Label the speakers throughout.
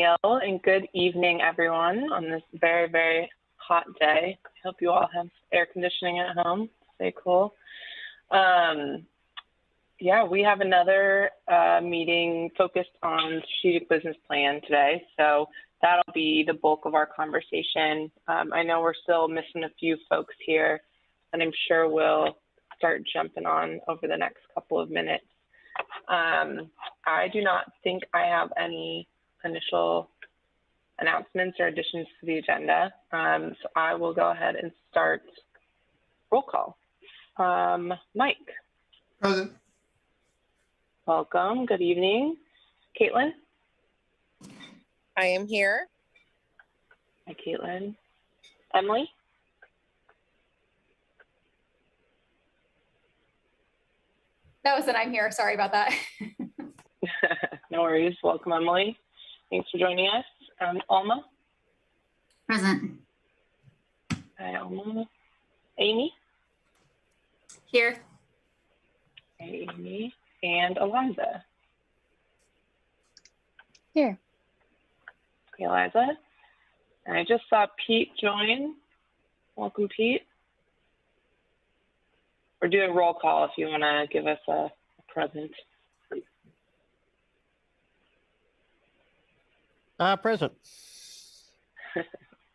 Speaker 1: Camille, and good evening, everyone, on this very, very hot day. I hope you all have air conditioning at home. Stay cool. Yeah, we have another meeting focused on strategic business plan today. So that'll be the bulk of our conversation. I know we're still missing a few folks here, and I'm sure we'll start jumping on over the next couple of minutes. I do not think I have any initial announcements or additions to the agenda. So I will go ahead and start roll call. Mike.
Speaker 2: Present.
Speaker 1: Welcome. Good evening. Caitlin.
Speaker 3: I am here.
Speaker 1: Hi, Caitlin. Emily.
Speaker 4: That was it. I'm here. Sorry about that.
Speaker 1: No worries. Welcome, Emily. Thanks for joining us. Alma.
Speaker 5: Present.
Speaker 1: Hi, Alma. Amy.
Speaker 4: Here.
Speaker 1: Hey, Amy. And Eliza.
Speaker 5: Here.
Speaker 1: Okay, Eliza. And I just saw Pete join. Welcome, Pete. We're doing roll call if you want to give us a present.
Speaker 6: Present.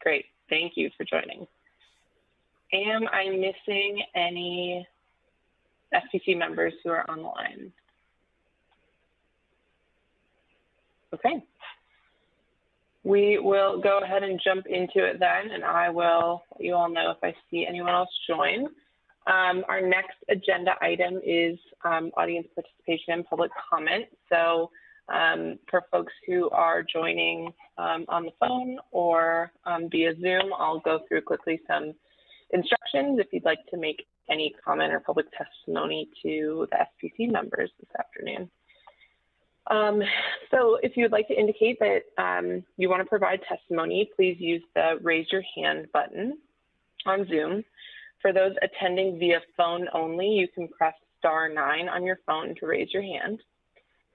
Speaker 1: Great. Thank you for joining. Am I missing any SPC members who are on the line? Okay. We will go ahead and jump into it then, and I will let you all know if I see anyone else join. Our next agenda item is audience participation and public comment. So for folks who are joining on the phone or via Zoom, I'll go through quickly some instructions if you'd like to make any comment or public testimony to the SPC members this afternoon. So if you would like to indicate that you want to provide testimony, please use the raise your hand button on Zoom. For those attending via phone only, you can press *9 on your phone to raise your hand.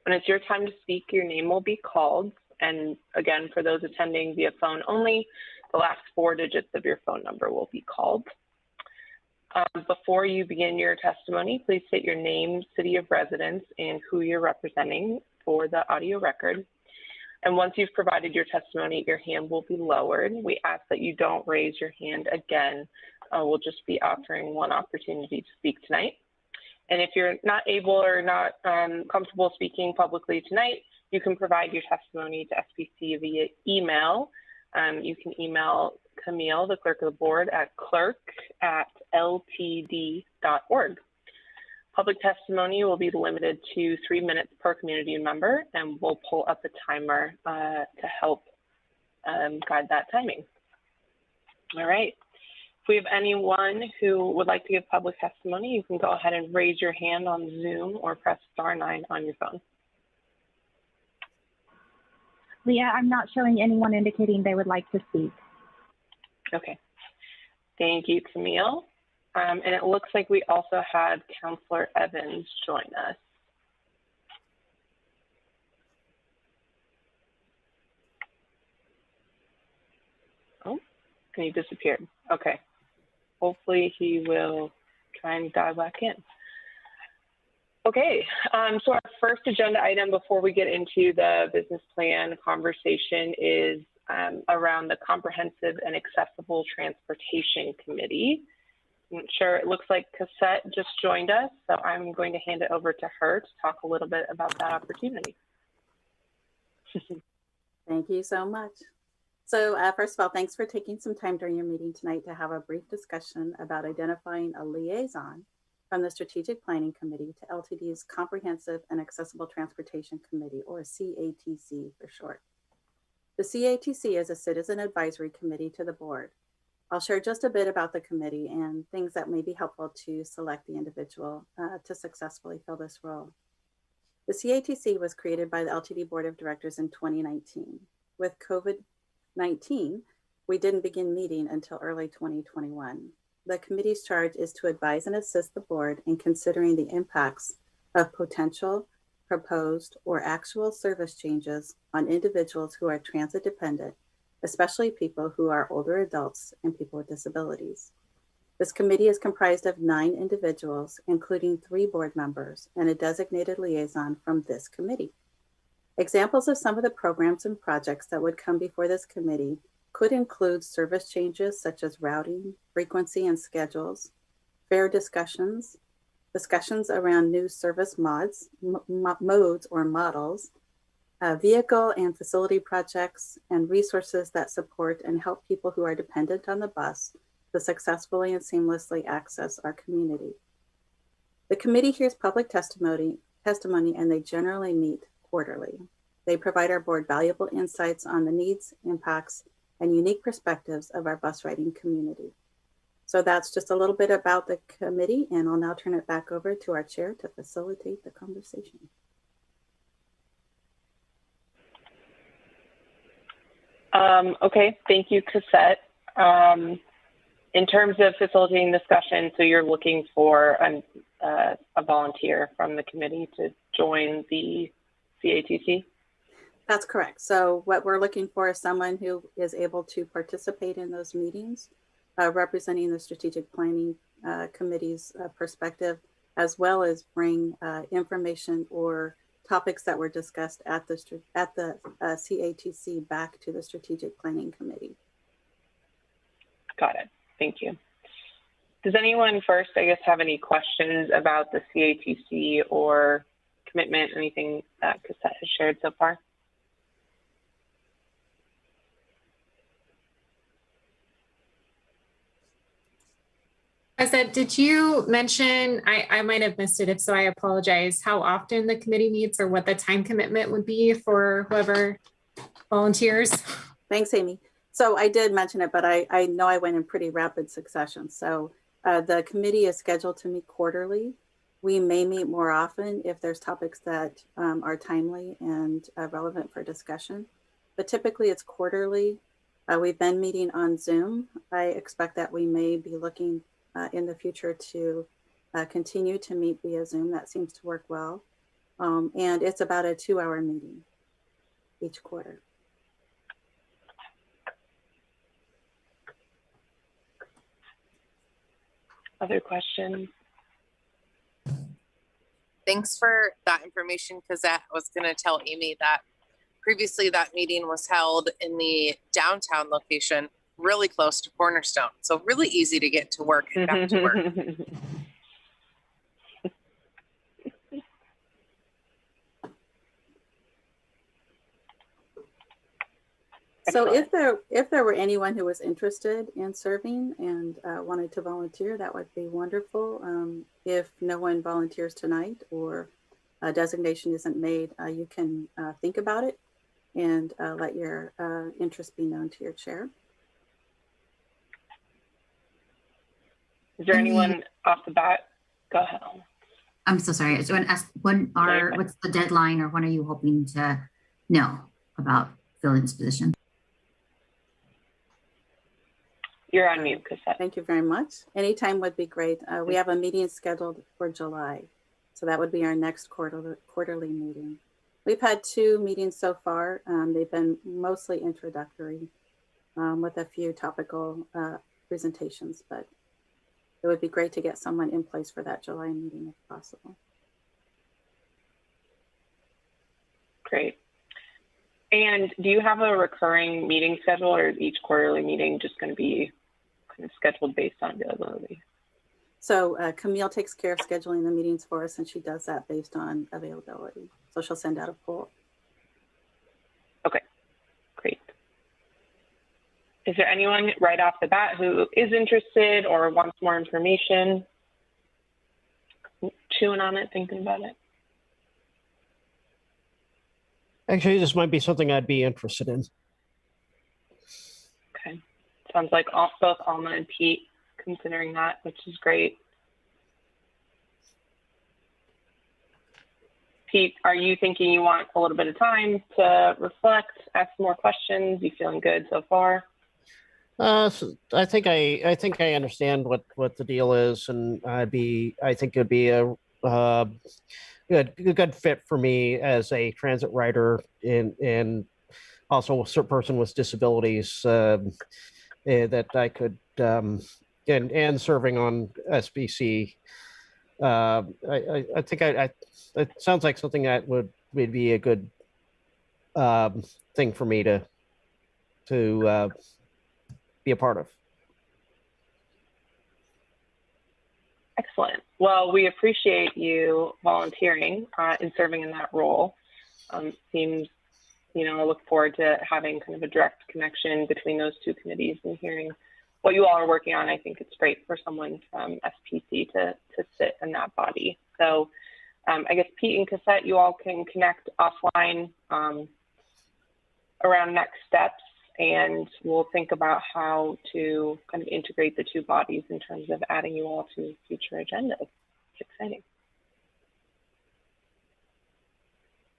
Speaker 1: When it's your time to speak, your name will be called. And again, for those attending via phone only, the last 4 digits of your phone number will be called. Before you begin your testimony, please state your name, city of residence, and who you're representing for the audio record. And once you've provided your testimony, your hand will be lowered. We ask that you don't raise your hand again. We'll just be offering one opportunity to speak tonight. And if you're not able or not comfortable speaking publicly tonight, you can provide your testimony to SPC via email. You can email Camille, the clerk of the board, at clerk@ltd.org. Public testimony will be limited to 3 minutes per community member, and we'll pull up a timer to help guide that timing. All right. If we have anyone who would like to give public testimony, you can go ahead and raise your hand on Zoom or press *9 on your phone.
Speaker 5: Leah, I'm not showing anyone indicating they would like to speak.
Speaker 1: Okay. Thank you, Camille. And it looks like we also had Counselor Evans join us. Oh, and he disappeared. Okay. Hopefully he will try and dive back in. Okay, so our first agenda item before we get into the business plan conversation is around the Comprehensive and Accessible Transportation Committee. I'm sure it looks like Cassette just joined us, so I'm going to hand it over to her to talk a little bit about that opportunity.
Speaker 7: Thank you so much. So first of all, thanks for taking some time during your meeting tonight to have a brief discussion about identifying a liaison from the Strategic Planning Committee to LTD's Comprehensive and Accessible Transportation Committee, or CATC for short. The CATC is a citizen advisory committee to the board. I'll share just a bit about the committee and things that may be helpful to select the individual to successfully fill this role. The CATC was created by the LTD Board of Directors in 2019. With COVID-19, we didn't begin meeting until early 2021. The committee's charge is to advise and assist the board in considering the impacts of potential proposed, or actual service changes on individuals who are transit dependent, especially people who are older adults and people with disabilities. This committee is comprised of 9 individuals, including 3 board members and a designated liaison from this committee. Examples of some of the programs and projects that would come before this committee could include service changes such as routing, frequency, and schedules, fare discussions, discussions around new service modes or models, vehicle and facility projects, and resources that support and help people who are dependent on the bus to successfully and seamlessly access our community. The committee hears public testimony, and they generally meet quarterly. They provide our board valuable insights on the needs, impacts, and unique perspectives of our bus riding community. So that's just a little bit about the committee, and I'll now turn it back over to our chair to facilitate the conversation.
Speaker 1: Okay, thank you, Cassette. In terms of facilitating discussion, so you're looking for a volunteer from the committee to join the CATC?
Speaker 7: That's correct. So what we're looking for is someone who is able to participate in those meetings, representing the strategic planning committee's perspective, as well as bring information or topics that were discussed at the CATC back to the strategic planning committee.
Speaker 1: Got it. Thank you. Does anyone first, I guess, have any questions about the CATC or commitment, anything that Cassette has shared so far?
Speaker 2: Cassette, did you mention, I might have missed it, if so I apologize, how often the committee meets or what the time commitment would be for whoever volunteers?
Speaker 7: Thanks, Amy. So I did mention it, but I know I went in pretty rapid succession. So the committee is scheduled to meet quarterly. We may meet more often if there's topics that are timely and relevant for discussion, but typically it's quarterly. We've been meeting on Zoom. I expect that we may be looking in the future to continue to meet via Zoom. That seems to work well. And it's about a 2-hour meeting each quarter.
Speaker 1: Other questions?
Speaker 3: Thanks for that information, because I was going to tell Amy that previously that meeting was held in the downtown location, really close to Cornerstone. So really easy to get to work and back to work.
Speaker 7: So if there were anyone who was interested in serving and wanted to volunteer, that would be wonderful. If no one volunteers tonight or a designation isn't made, you can think about it and let your interest be known to your chair.
Speaker 1: Is there anyone off the bat? Go ahead.
Speaker 6: I'm so sorry. I was going to ask, what's the deadline, or when are you hoping to know about filling this position?
Speaker 1: You're on mute, Cassette.
Speaker 7: Thank you very much. Anytime would be great. We have a meeting scheduled for July, so that would be our next quarterly meeting. We've had 2 meetings so far. They've been mostly introductory with a few topical presentations, but it would be great to get someone in place for that July meeting if possible.
Speaker 1: Great. And do you have a recurring meeting schedule, or is each quarterly meeting just going to be kind of scheduled based on availability?
Speaker 7: So Camille takes care of scheduling the meetings for us, and she does that based on availability. So she'll send out a poll.
Speaker 1: Okay, great. Is there anyone right off the bat who is interested or wants more information? Chewing on it, thinking about it.
Speaker 8: Actually, this might be something I'd be interested in.
Speaker 1: Okay. Sounds like both Alma and Pete considering that, which is great. Pete, are you thinking you want a little bit of time to reflect, ask more questions? You feeling good so far?
Speaker 8: So I think I understand what the deal is, and I think it'd be a good fit for me as a transit rider and also a person with disabilities that I could and serving on SBC. I think it sounds like something that would be a good thing for me to be a part of.
Speaker 1: Excellent. Well, we appreciate you volunteering and serving in that role. Seems, I look forward to having kind of a direct connection between those two committees and hearing what you all are working on. I think it's great for someone from SPC to sit in that body. So I guess Pete and Cassette, you all can connect offline around next steps, and we'll think about how to kind of integrate the two bodies in terms of adding you all to future agendas. It's exciting.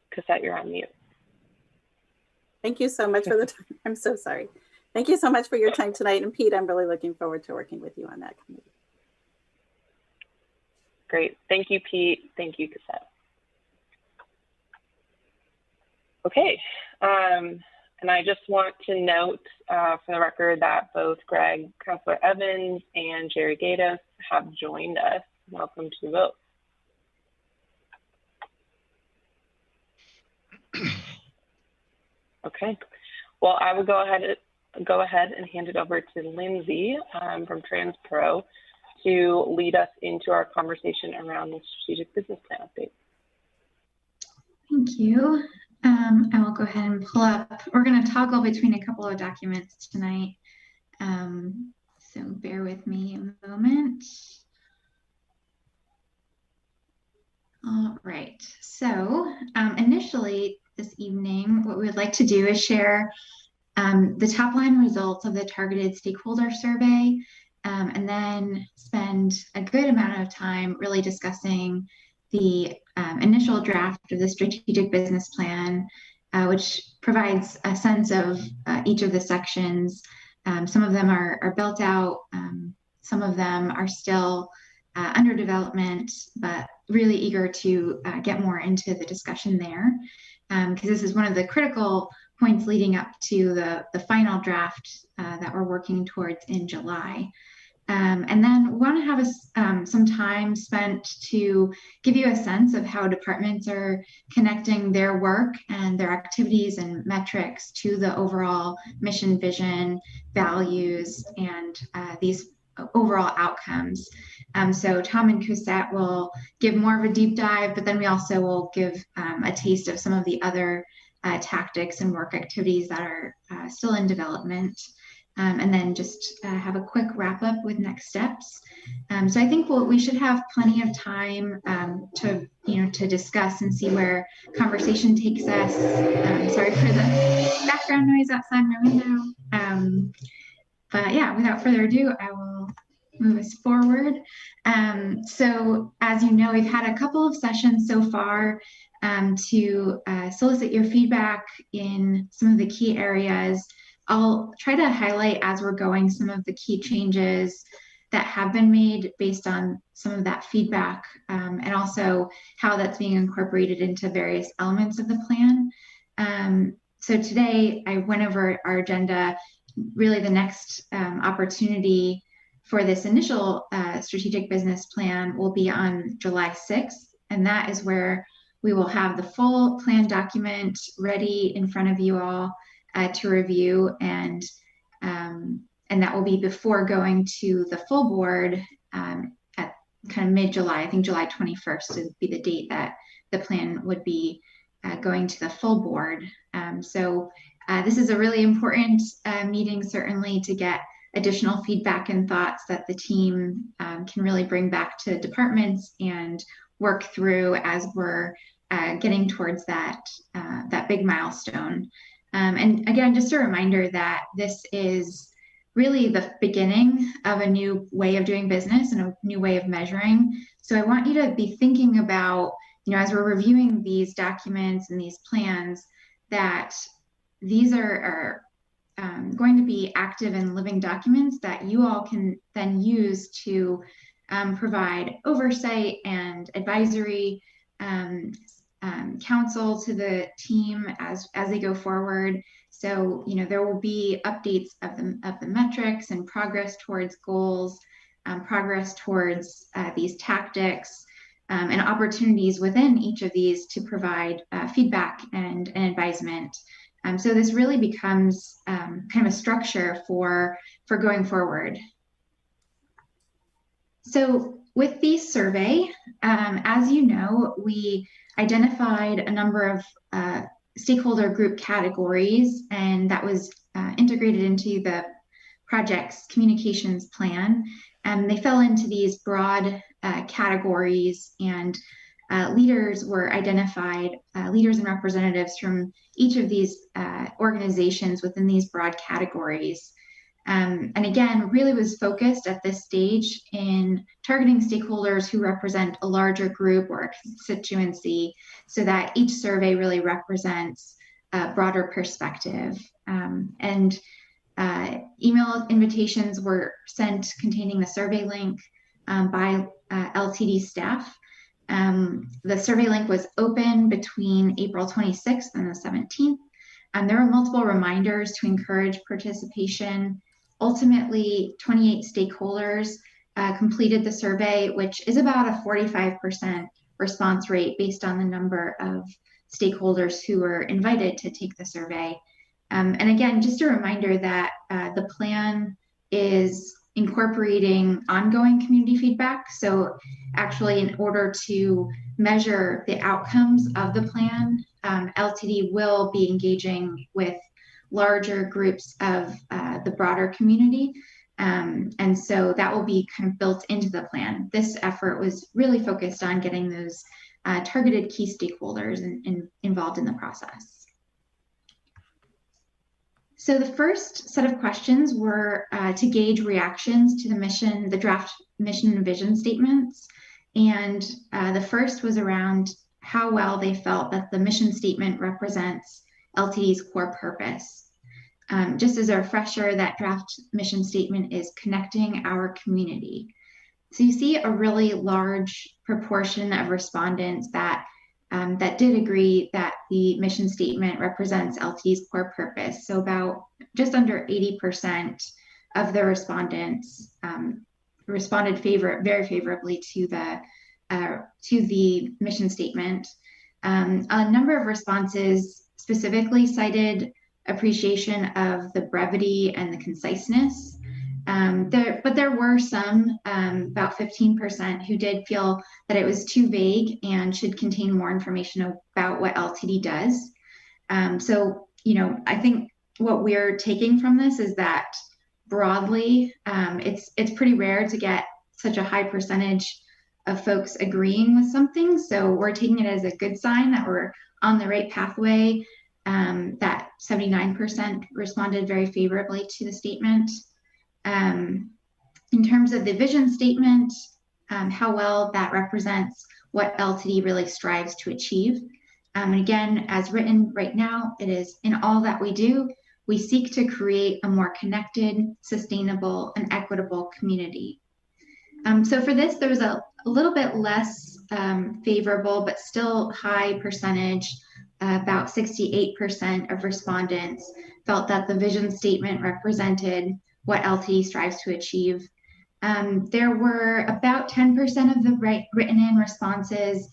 Speaker 1: Cassette, you're on mute.
Speaker 7: Thank you so much for the time. I'm so sorry. Thank you so much for your time tonight. And Pete, I'm really looking forward to working with you on that committee.
Speaker 1: Great. Thank you, Pete. Thank you, Cassette. Okay. And I just want to note for the record that both Councilor Evans and Jerry Gatos have joined us. Welcome to both. Okay. Well, I will go ahead and hand it over to Lindsay from TransPro to lead us into our conversation around the strategic business plan update.
Speaker 9: Thank you. I will go ahead and pull up. We're going to toggle between a couple of documents tonight. So bear with me a moment. All right. So initially this evening, what we would like to do is share the top line results of the targeted stakeholder survey, and then spend a good amount of time really discussing the initial draft of the strategic business plan, which provides a sense of each of the sections. Some of them are built out, some of them are still under development, but really eager to get more into the discussion there, because this is one of the critical points leading up to the final draft that we're working towards in July. And then we want to have some time spent to give you a sense of how departments are connecting their work and their activities and metrics to the overall mission, vision, values, and these overall outcomes. So Tom and Cosette will give more of a deep dive, but then we also will give a taste of some of the other tactics and work activities that are still in development. And then just have a quick wrap up with next steps. So I think we should have plenty of time to discuss and see where conversation takes us. Sorry for the background noise outside my window. But yeah, without further ado, I will move us forward. So as you know, we've had a couple of sessions so far to solicit your feedback in some of the key areas. I'll try to highlight as we're going some of the key changes that have been made based on some of that feedback, and also how that's being incorporated into various elements of the plan. So today I went over our agenda. Really the next opportunity for this initial strategic business plan will be on July 6th, and that is where we will have the full plan document ready in front of you all to review, and that will be before going to the full board at kind of mid-July. I think July 21st would be the date that the plan would be going to the full board. So this is a really important meeting, certainly, to get additional feedback and thoughts that the team can really bring back to departments and work through as we're getting towards that big milestone. And again, just a reminder that this is really the beginning of a new way of doing business and a new way of measuring. So I want you to be thinking about, as we're reviewing these documents and these plans, that these are going to be active and living documents that you all can then use to provide oversight and advisory counsel to the team as they go forward. So, there will be updates of the metrics and progress towards goals, progress towards these tactics, and opportunities within each of these to provide feedback and advisement. So this really becomes kind of a structure for going forward. So with the survey, as you know, we identified a number of stakeholder group categories, and that was integrated into the project's communications plan. And they fell into these broad categories, and leaders were identified, leaders and representatives from each of these organizations within these broad categories. And again, really was focused at this stage in targeting stakeholders who represent a larger group or a constituency, so that each survey really represents a broader perspective. And email invitations were sent containing the survey link by LTD staff. The survey link was open between April 26th and the 17th. And there were multiple reminders to encourage participation. Ultimately, 28 stakeholders completed the survey, which is about a 45% response rate based on the number of stakeholders who were invited to take the survey. And again, just a reminder that the plan is incorporating ongoing community feedback. So actually, in order to measure the outcomes of the plan, LTD will be engaging with larger groups of the broader community. And so that will be kind of built into the plan. This effort was really focused on getting those targeted key stakeholders involved in the process. So the first set of questions were to gauge reactions to the draft mission and vision statements. And the first was around how well they felt that the mission statement represents LTD's core purpose. Just as a refresher, that draft mission statement is connecting our community. So you see a really large proportion of respondents that did agree that the mission statement represents LTD's core purpose. So about just under 80% of the respondents responded very favorably to the mission statement. A number of responses specifically cited appreciation of the brevity and the conciseness. But there were some, about 15%, who did feel that it was too vague and should contain more information about what LTD does. So, I think what we're taking from this is that broadly, it's pretty rare to get such a high percentage of folks agreeing with something. So we're taking it as a good sign that we're on the right pathway, that 79% responded very favorably to the statement. In terms of the vision statement, how well that represents what LTD really strives to achieve. And again, as written right now, it is in all that we do, we seek to create a more connected, sustainable, and equitable community. So for this, there was a little bit less favorable, but still high percentage. About 68% of respondents felt that the vision statement represented what LTD strives to achieve. There were about 10% of the written in responses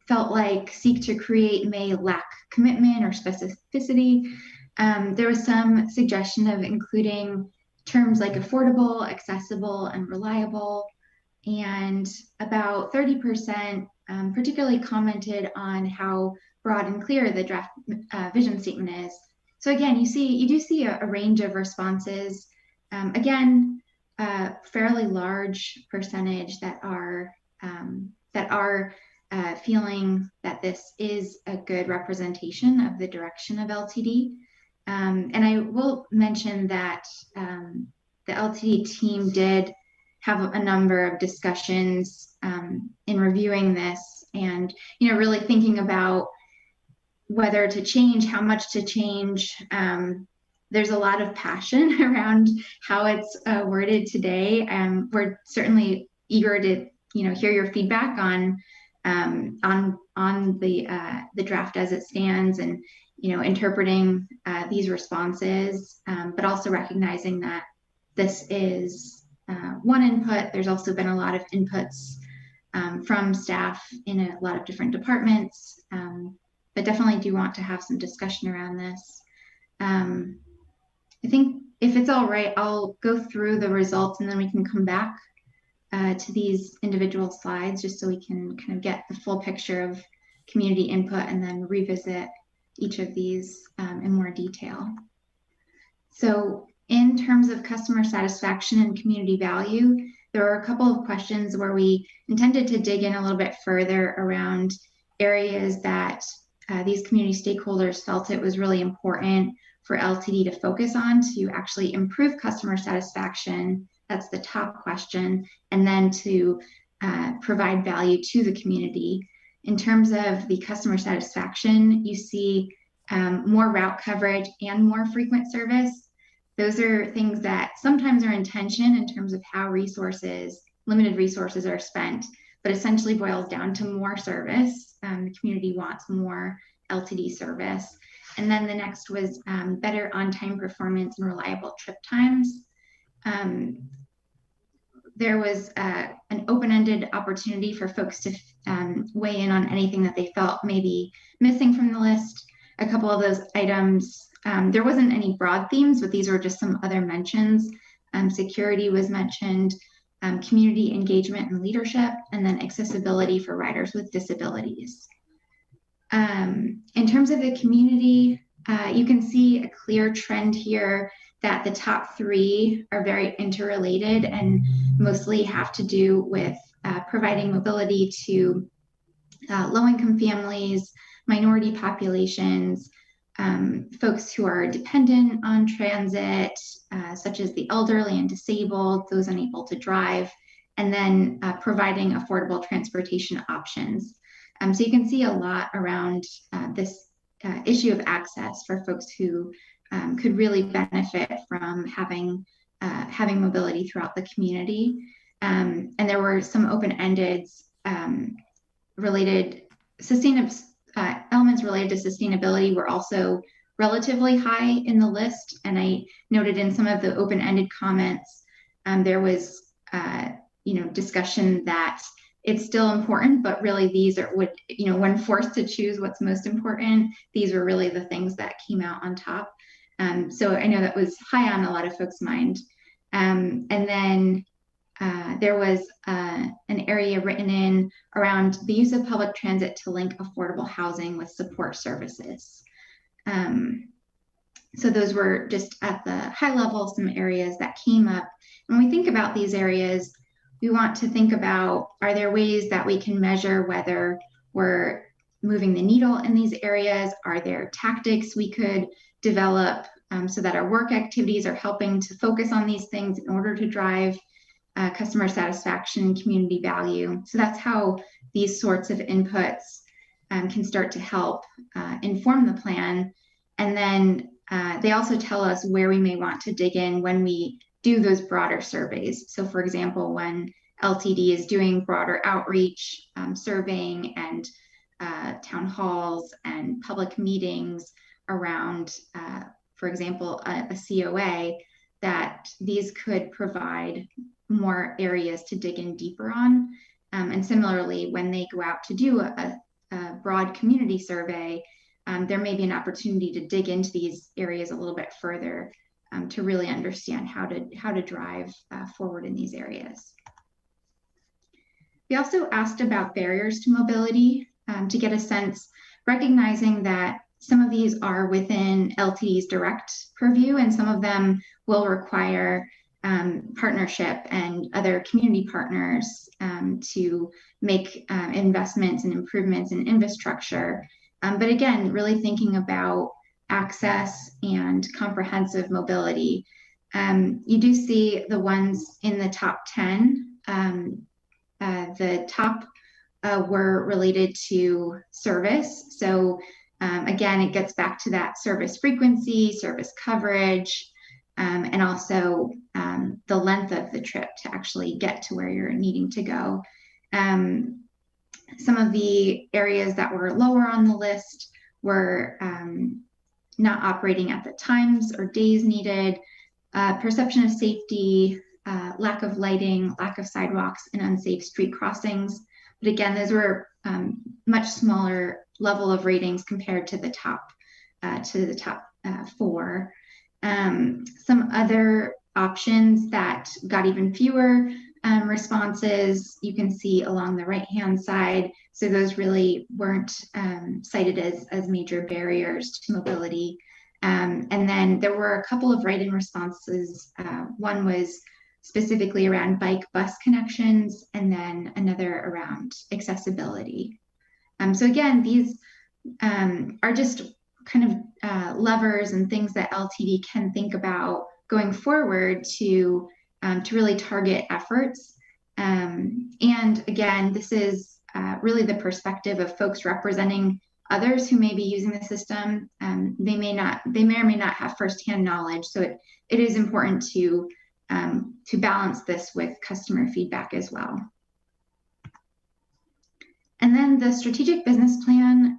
Speaker 9: felt like seek to create may lack commitment or specificity. There was some suggestion of including terms like affordable, accessible, and reliable. And about 30% particularly commented on how broad and clear the draft vision statement is. So again, you do see a range of responses. Again, fairly large percentage that are feeling that this is a good representation of the direction of LTD. And I will mention that the LTD team did have a number of discussions in reviewing this, and really thinking about whether to change, how much to change. There's a lot of passion around how it's worded today. We're certainly eager to hear your feedback on on the draft as it stands, and interpreting these responses, but also recognizing that this is one input. There's also been a lot of inputs from staff in a lot of different departments, but definitely do want to have some discussion around this. I think if it's all right, I'll go through the results and then we can come back to these individual slides just so we can kind of get the full picture of community input and then revisit each of these in more detail. So in terms of customer satisfaction and community value, there were a couple of questions where we intended to dig in a little bit further around areas that these community stakeholders felt it was really important for LTD to focus on to actually improve customer satisfaction. That's the top question. And then to provide value to the community. In terms of the customer satisfaction, you see more route coverage and more frequent service. Those are things that sometimes are in tension in terms of how limited resources are spent, but essentially boils down to more service. The community wants more LTD service. And then the next was better on-time performance and reliable trip times. There was an open-ended opportunity for folks to weigh in on anything that they felt may be missing from the list. A couple of those items, there wasn't any broad themes, but these were just some other mentions. Security was mentioned, community engagement and leadership, and then accessibility for riders with disabilities. In terms of the community, you can see a clear trend here that the top three are very interrelated and mostly have to do with providing mobility to low-income families, minority populations, folks who are dependent on transit, such as the elderly and disabled, those unable to drive, and then providing affordable transportation options. So you can see a lot around this issue of access for folks who could really benefit from having mobility throughout the community. And there were some open-ended related elements related to sustainability were also relatively high in the list. And I noted in some of the open-ended comments, there was discussion that it's still important, but really these are when forced to choose what's most important, these were really the things that came out on top. So I know that was high on a lot of folks' mind. And then there was an area written in around the use of public transit to link affordable housing with support services. So those were just at the high level, some areas that came up. When we think about these areas, we want to think about, are there ways that we can measure whether we're moving the needle in these areas? Are there tactics we could develop so that our work activities are helping to focus on these things in order to drive customer satisfaction and community value? So that's how these sorts of inputs can start to help inform the plan. And then they also tell us where we may want to dig in when we do those broader surveys. So for example, when LTD is doing broader outreach, surveying and town halls and public meetings around, for example, a COA, that these could provide more areas to dig in deeper on. And similarly, when they go out to do a broad community survey, there may be an opportunity to dig into these areas a little bit further to really understand how to drive forward in these areas. We also asked about barriers to mobility to get a sense, recognizing that some of these are within LTD's direct purview and some of them will require partnership and other community partners to make investments and improvements in infrastructure. But again, really thinking about access and comprehensive mobility. You do see the ones in the top 10. The top were related to service. So again, it gets back to that service frequency, service coverage, and also the length of the trip to actually get to where you're needing to go. Some of the areas that were lower on the list were not operating at the times or days needed, perception of safety, lack of lighting, lack of sidewalks, and unsafe street crossings. But again, those were much smaller level of ratings compared to the top four. Some other options that got even fewer responses you can see along the right-hand side. So those really weren't cited as major barriers to mobility. And then there were a couple of write-in responses. One was specifically around bike bus connections, and then another around accessibility. So again, these are just kind of levers and things that LTD can think about going forward to really target efforts. And again, this is really the perspective of folks representing others who may be using the system. They may or may not have firsthand knowledge. So it is important to balance this with customer feedback as well. And then the strategic business plan,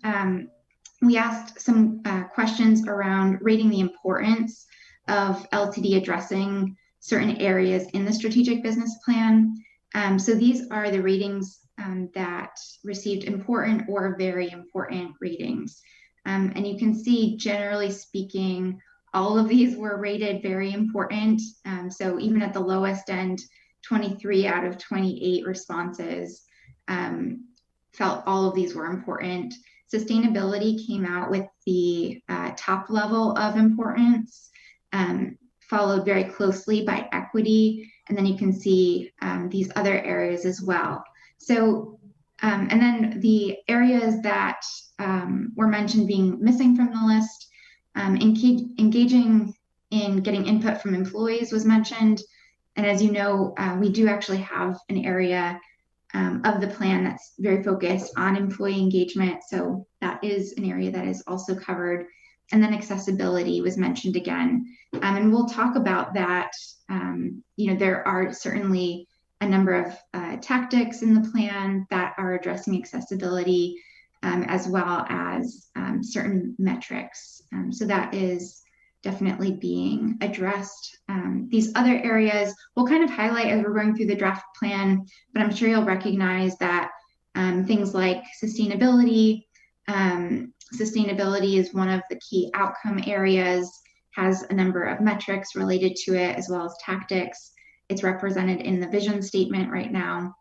Speaker 9: we asked some questions around rating the importance of LTD addressing certain areas in the strategic business plan. So these are the ratings that received important or very important ratings. And you can see, generally speaking, all of these were rated very important. So even at the lowest end, 23 out of 28 responses felt all of these were important. Sustainability came out with the top level of importance, followed very closely by equity. And then you can see these other areas as well. So, and then the areas that were mentioned being missing from the list, engaging in getting input from employees was mentioned. And as you know, we do actually have an area of the plan that's very focused on employee engagement. So that is an area that is also covered. And then accessibility was mentioned again. And we'll talk about that. There are certainly a number of tactics in the plan that are addressing accessibility, as well as certain metrics. So that is definitely being addressed. These other areas we'll kind of highlight as we're going through the draft plan, but I'm sure you'll recognize that things like sustainability, Sustainability is one of the key outcome areas, has a number of metrics related to it, as well as tactics. It's represented in the vision statement right now.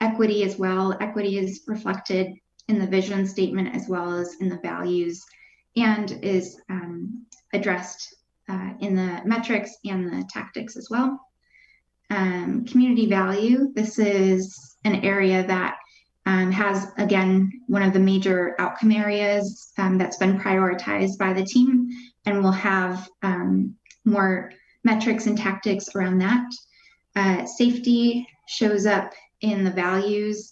Speaker 9: Equity as well. Equity is reflected in the vision statement as well as in the values, and is addressed in the metrics and the tactics as well. Community value. This is an area that has, again, one of the major outcome areas that's been prioritized by the team, and we'll have more metrics and tactics around that. Safety shows up in the values,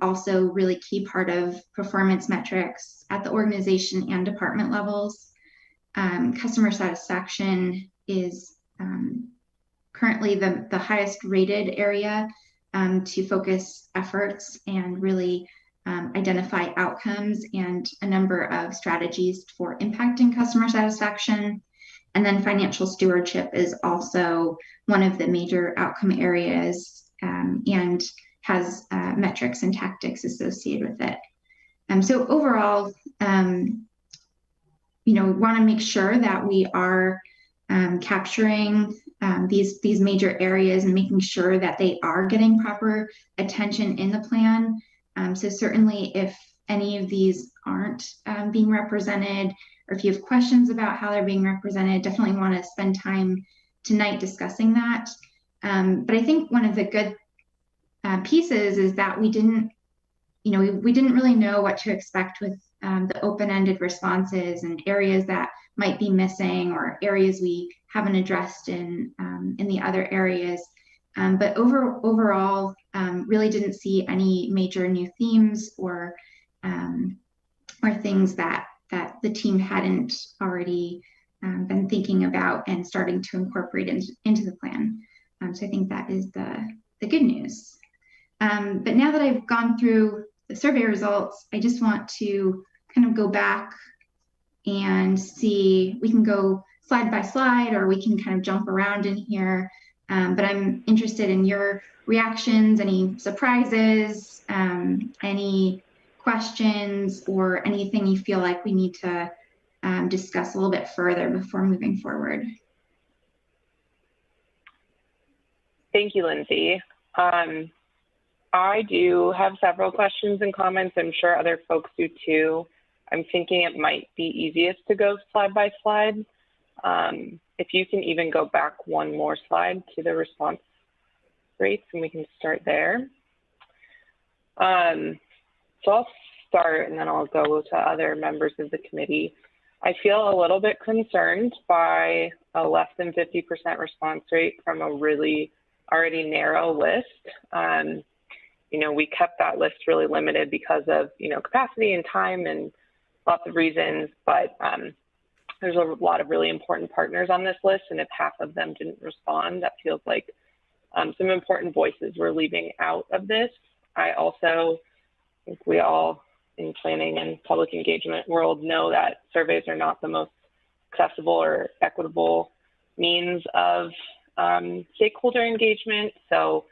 Speaker 9: also really key part of performance metrics at the organization and department levels. Customer satisfaction is currently the highest rated area to focus efforts and really identify outcomes and a number of strategies for impacting customer satisfaction. And then financial stewardship is also one of the major outcome areas and has metrics and tactics associated with it. So overall, we want to make sure that we are capturing these major areas and making sure that they are getting proper attention in the plan. So certainly if any of these aren't being represented, or if you have questions about how they're being represented, definitely want to spend time tonight discussing that. But I think one of the good pieces is that we didn't really know what to expect with the open-ended responses and areas that might be missing or areas we haven't addressed in the other areas. But overall, really didn't see any major new themes or things that the team hadn't already been thinking about and starting to incorporate into the plan. So I think that is the good news. But now that I've gone through the survey results, I just want to kind of go back and see, we can go slide by slide or we can kind of jump around in here. But I'm interested in your reactions, any surprises, any questions, or anything you feel like we need to discuss a little bit further before moving forward.
Speaker 1: Thank you, Lindsay. I do have several questions and comments. I'm sure other folks do too. I'm thinking it might be easiest to go slide by slide. If you can even go back one more slide to the response rates, and we can start there. So I'll start and then I'll go to other members of the committee. I feel a little bit concerned by a less than 50% response rate from a really already narrow list. You know, we kept that list really limited because of, you know, capacity and time and lots of reasons, but there's a lot of really important partners on this list, and if half of them didn't respond, that feels like some important voices we're leaving out of this. I also think we all in planning and public engagement world know that surveys are not the most accessible or equitable means of stakeholder engagement. So,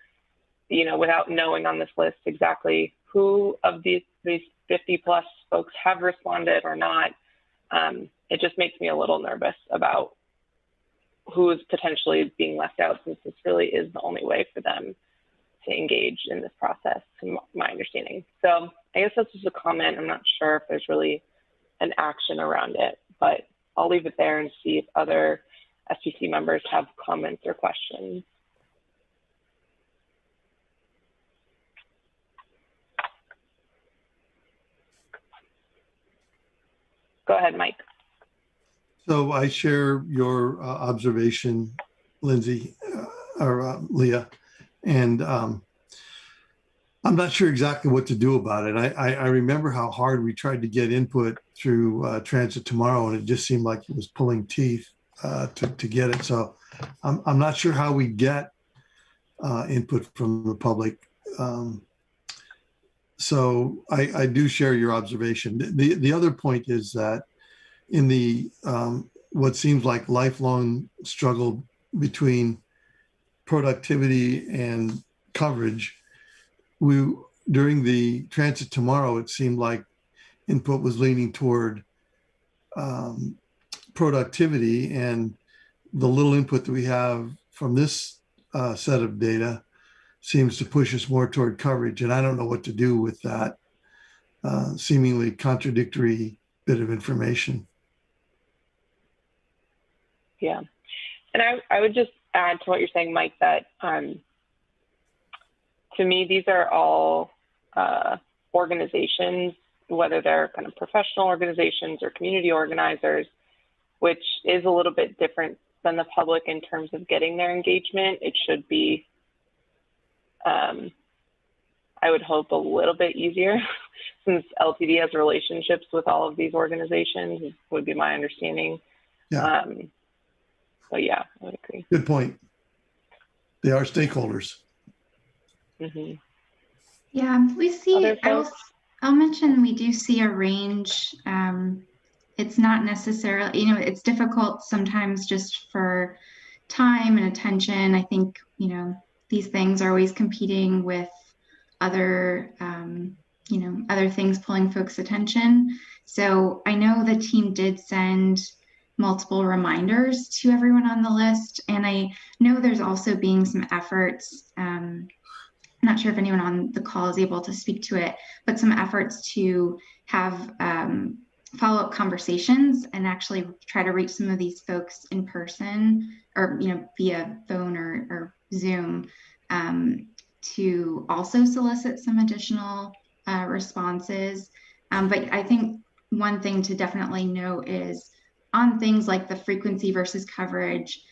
Speaker 1: you know, without knowing on this list exactly who of these 50 plus folks have responded or not, it just makes me a little nervous about who is potentially being left out, since this really is the only way for them to engage in this process, to my understanding. So I guess that's just a comment. I'm not sure if there's really an action around it, but I'll leave it there and see if other SPC members have comments or questions. Go ahead, Mike.
Speaker 10: So I share your observation, Lindsay, or Leah, and I'm not sure exactly what to do about it. I remember how hard we tried to get input through Transit Tomorrow, and it just seemed like it was pulling teeth to get it. So I'm not sure how we get input from the public. So I do share your observation. The other point is that in the what seems like lifelong struggle between productivity and coverage, during the Transit Tomorrow, it seemed like input was leaning toward productivity, and the little input that we have from this set of data seems to push us more toward coverage. And I don't know what to do with that seemingly contradictory bit of information.
Speaker 1: Yeah, and I would just add to what you're saying, Mike, that to me, these are all organizations, whether they're kind of professional organizations or community organizers, which is a little bit different than the public in terms of getting their engagement. It should be, I would hope, a little bit easier since LTD has relationships with all of these organizations, would be my understanding.
Speaker 10: Yeah.
Speaker 1: But yeah, I would agree.
Speaker 10: Good point. They are stakeholders.
Speaker 1: Mm-hmm.
Speaker 9: Yeah, we see, I'll mention we do see a range. It's not necessarily, you know, it's difficult sometimes just for time and attention. I think, you know, these things are always competing with other, you know, other things pulling folks' attention. So I know the team did send multiple reminders to everyone on the list. And I know there's also being some efforts, I'm not sure if anyone on the call is able to speak to it, but some efforts to have follow-up conversations and actually try to reach some of these folks in person or, you know, via phone or Zoom to also solicit some additional responses. But I think one thing to definitely note is on things like the frequency versus coverage,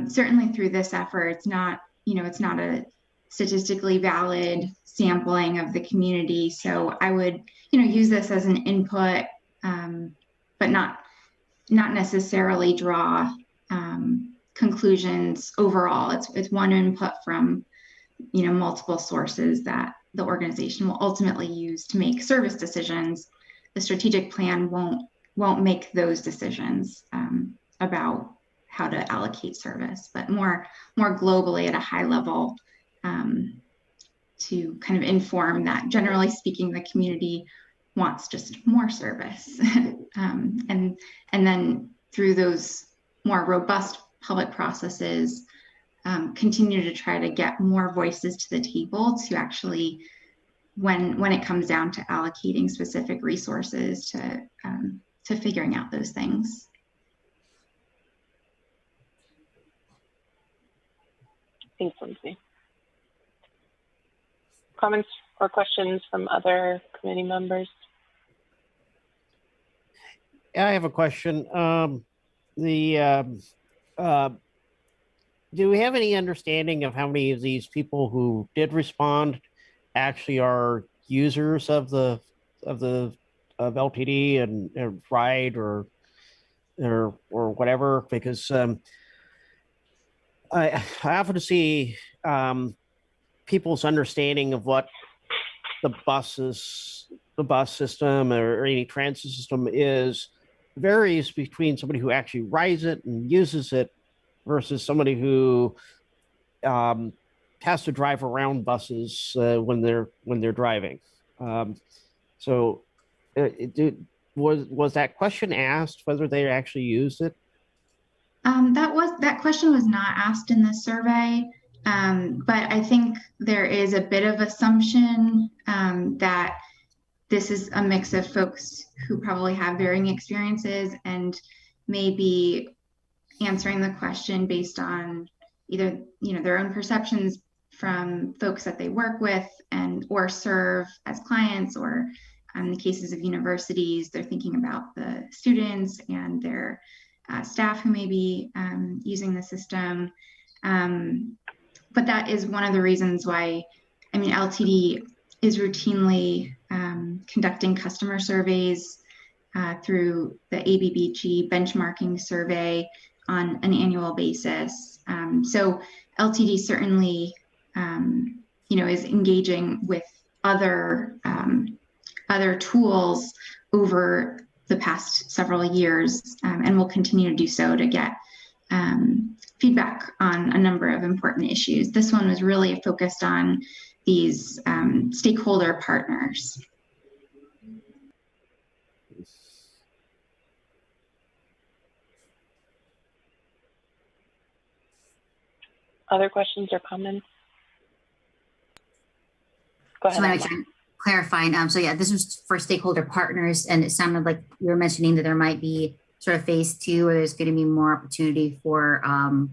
Speaker 9: certainly through this effort, it's not, you know, it's not a statistically valid sampling of the community. So I would, you know, use this as an input, but not necessarily draw conclusions overall. It's one input from, you know, multiple sources that the organization will ultimately use to make service decisions. The strategic plan won't make those decisions about how to allocate service, but more globally at a high level to kind of inform that, generally speaking, the community wants just more service. And then through those more robust public processes, continue to try to get more voices to the table to actually, when it comes down to allocating specific resources to figuring out those things.
Speaker 1: Thanks, Lindsay. Comments or questions from other committee members?
Speaker 8: Yeah, I have a question. Do we have any understanding of how many of these people who did respond actually are users of LTD and RIDE or whatever? Because I often see people's understanding of what the bus system or any transit system is varies between somebody who actually rides it and uses it versus somebody who has to drive around buses when they're driving. So was that question asked whether they actually used it?
Speaker 9: That question was not asked in the survey, but I think there is a bit of assumption that this is a mix of folks who probably have varying experiences and maybe answering the question based on either their own perceptions from folks that they work with or serve as clients, or in the cases of universities, they're thinking about the students and their staff who may be using the system. But that is one of the reasons why, LTD is routinely conducting customer surveys through the ABBG benchmarking survey on an annual basis. So LTD certainly, is engaging with other tools over the past several years, and will continue to do so to get feedback on a number of important issues. This one was really focused on these stakeholder partners.
Speaker 1: Other questions or comments? Go ahead.
Speaker 6: So I'm trying to clarify. So yeah, this was for stakeholder partners, and it sounded like you were mentioning that there might be sort of phase 2 where there's going to be more opportunity for, I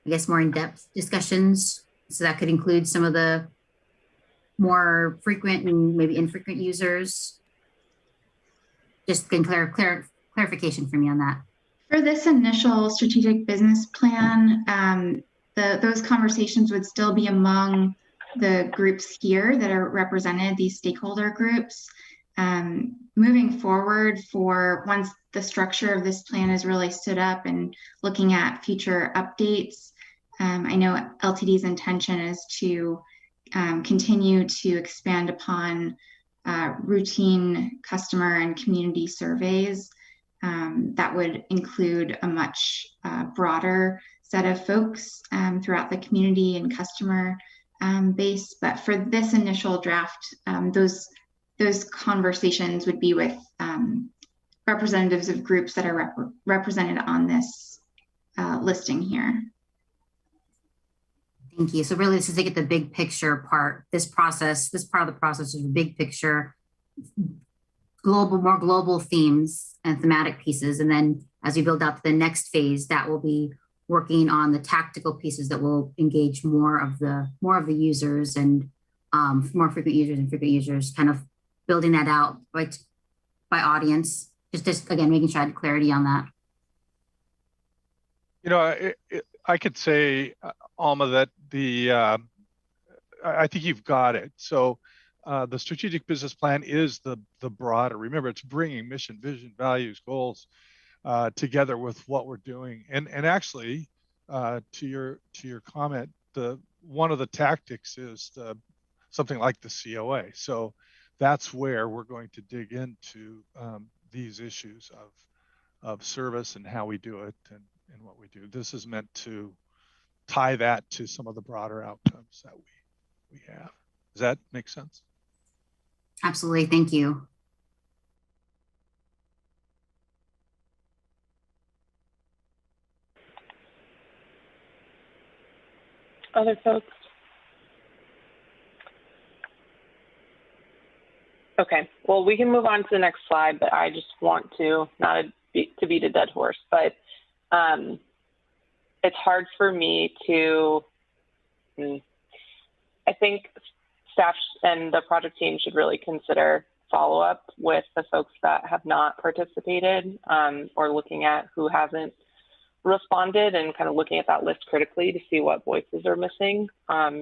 Speaker 6: guess, more in-depth discussions. So that could include some of the more frequent and maybe infrequent users. Just getting clarification for me on that.
Speaker 9: For this initial strategic business plan, those conversations would still be among the groups here that are represented, these stakeholder groups. Moving forward, for once the structure of this plan is really stood up and looking at future updates, I know LTD's intention is to continue to expand upon routine customer and community surveys that would include a much broader set of folks throughout the community and customer base. But for this initial draft, those conversations would be with representatives of groups that are represented on this listing here.
Speaker 6: Thank you. So really, this is to get the big picture part. This part of the process is the big picture, more global themes and thematic pieces. And then as we build out to the next phase, that will be working on the tactical pieces that will engage more of the users and more frequent users and frequent users, kind of building that out by audience. Just again, making sure I had clarity on that.
Speaker 11: I could say, Alma, that I think you've got it. So the strategic business plan is the broader. Remember, it's bringing mission, vision, values, goals together with what we're doing. And actually, to your comment, one of the tactics is the something like the COA. So that's where we're going to dig into these issues of service and how we do it and what we do. This is meant to tie that to some of the broader outcomes that we have. Does that make sense?
Speaker 6: Absolutely. Thank you.
Speaker 1: Other folks? Okay, well, we can move on to the next slide, but I just want to, not to beat a dead horse, but it's hard for me to, I think staff and the project team should really consider follow-up with the folks that have not participated, or looking at who hasn't responded and kind of looking at that list critically to see what voices are missing,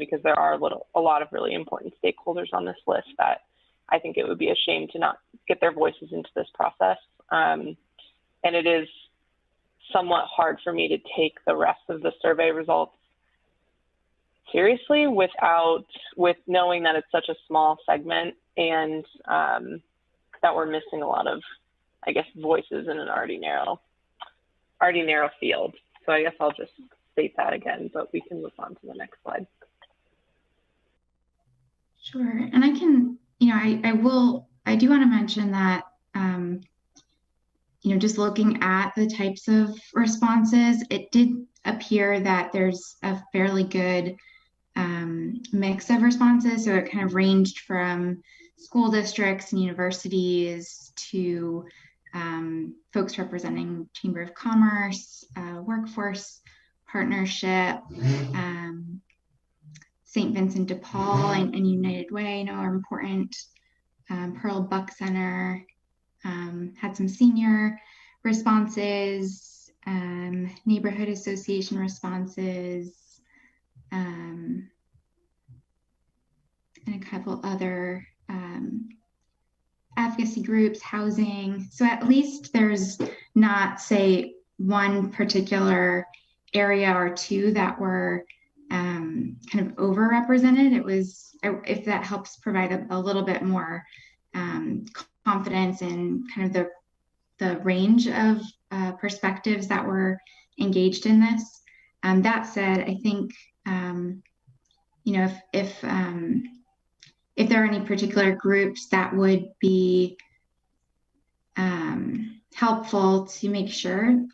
Speaker 1: because there are a lot of really important stakeholders on this list that I think it would be a shame to not get their voices into this process. And it is somewhat hard for me to take the rest of the survey results seriously with knowing that it's such a small segment and that we're missing a lot of, I guess, voices in an already narrow field. So I guess I'll just state that again, but we can move on to the next slide.
Speaker 9: Sure, and I can, I do want to mention that, just looking at the types of responses, it did appear that there's a fairly good mix of responses. So it kind of ranged from school districts and universities to folks representing Chamber of Commerce, workforce partnership, St. Vincent de Paul and United Way, are important. Pearl Buck Center had some senior responses, neighborhood association responses, and a couple other advocacy groups, housing. So at least there's not, say, one particular area or two that were kind of overrepresented. It was, if that helps provide a little bit more confidence in kind of the range of perspectives that were engaged in this. That said, I think, if there are any particular groups that would be helpful to make sure,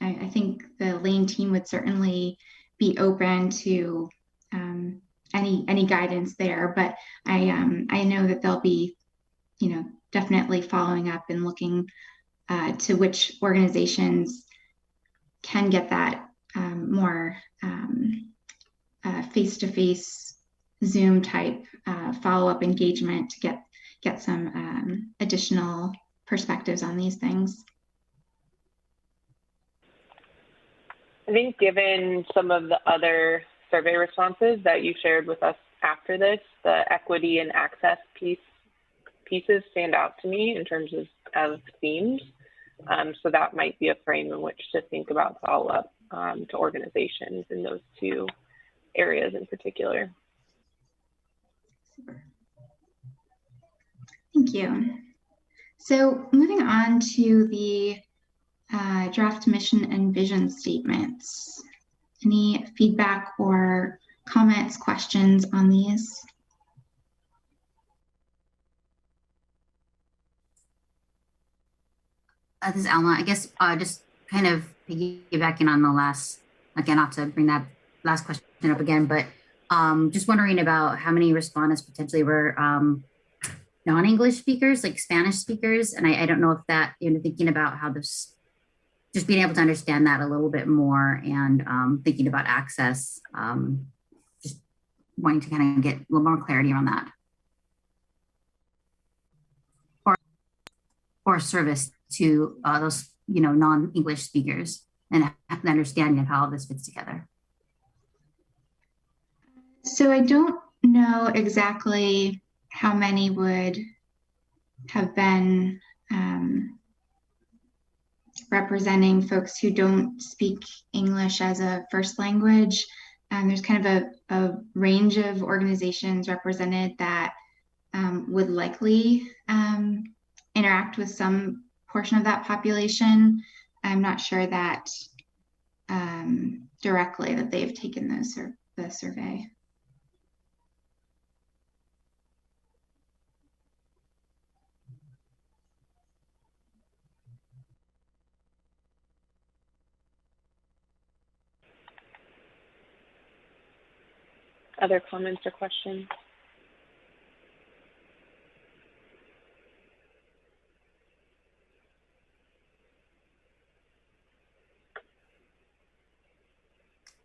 Speaker 9: I think the Lane team would certainly be open to any guidance there. But I know that they'll be, definitely following up and looking to which organizations can get that more face-to-face Zoom type follow-up engagement to get some additional perspectives on these things.
Speaker 1: I think given some of the other survey responses that you shared with us after this, the equity and access pieces stand out to me in terms of themes. So that might be a frame in which to think about follow-up to organizations in those two areas in particular.
Speaker 9: Super. Thank you. So moving on to the draft mission and vision statements. Any feedback or comments, questions on these?
Speaker 6: This is Alma. I guess just kind of piggybacking on the last, again, not to bring that last question up again, but just wondering about how many respondents potentially were non-English speakers, like Spanish speakers. And I don't know if that, thinking about how this, just being able to understand that a little bit more and thinking about access, just wanting to kind of get a little more clarity on that. Or service to those, non-English speakers and have an understanding of how this fits together.
Speaker 9: So I don't know exactly how many would have been representing folks who don't speak English as a first language. there's kind of a range of organizations represented that would likely interact with some portion of that population. I'm not sure that directly that they've taken the survey.
Speaker 1: Other comments or questions?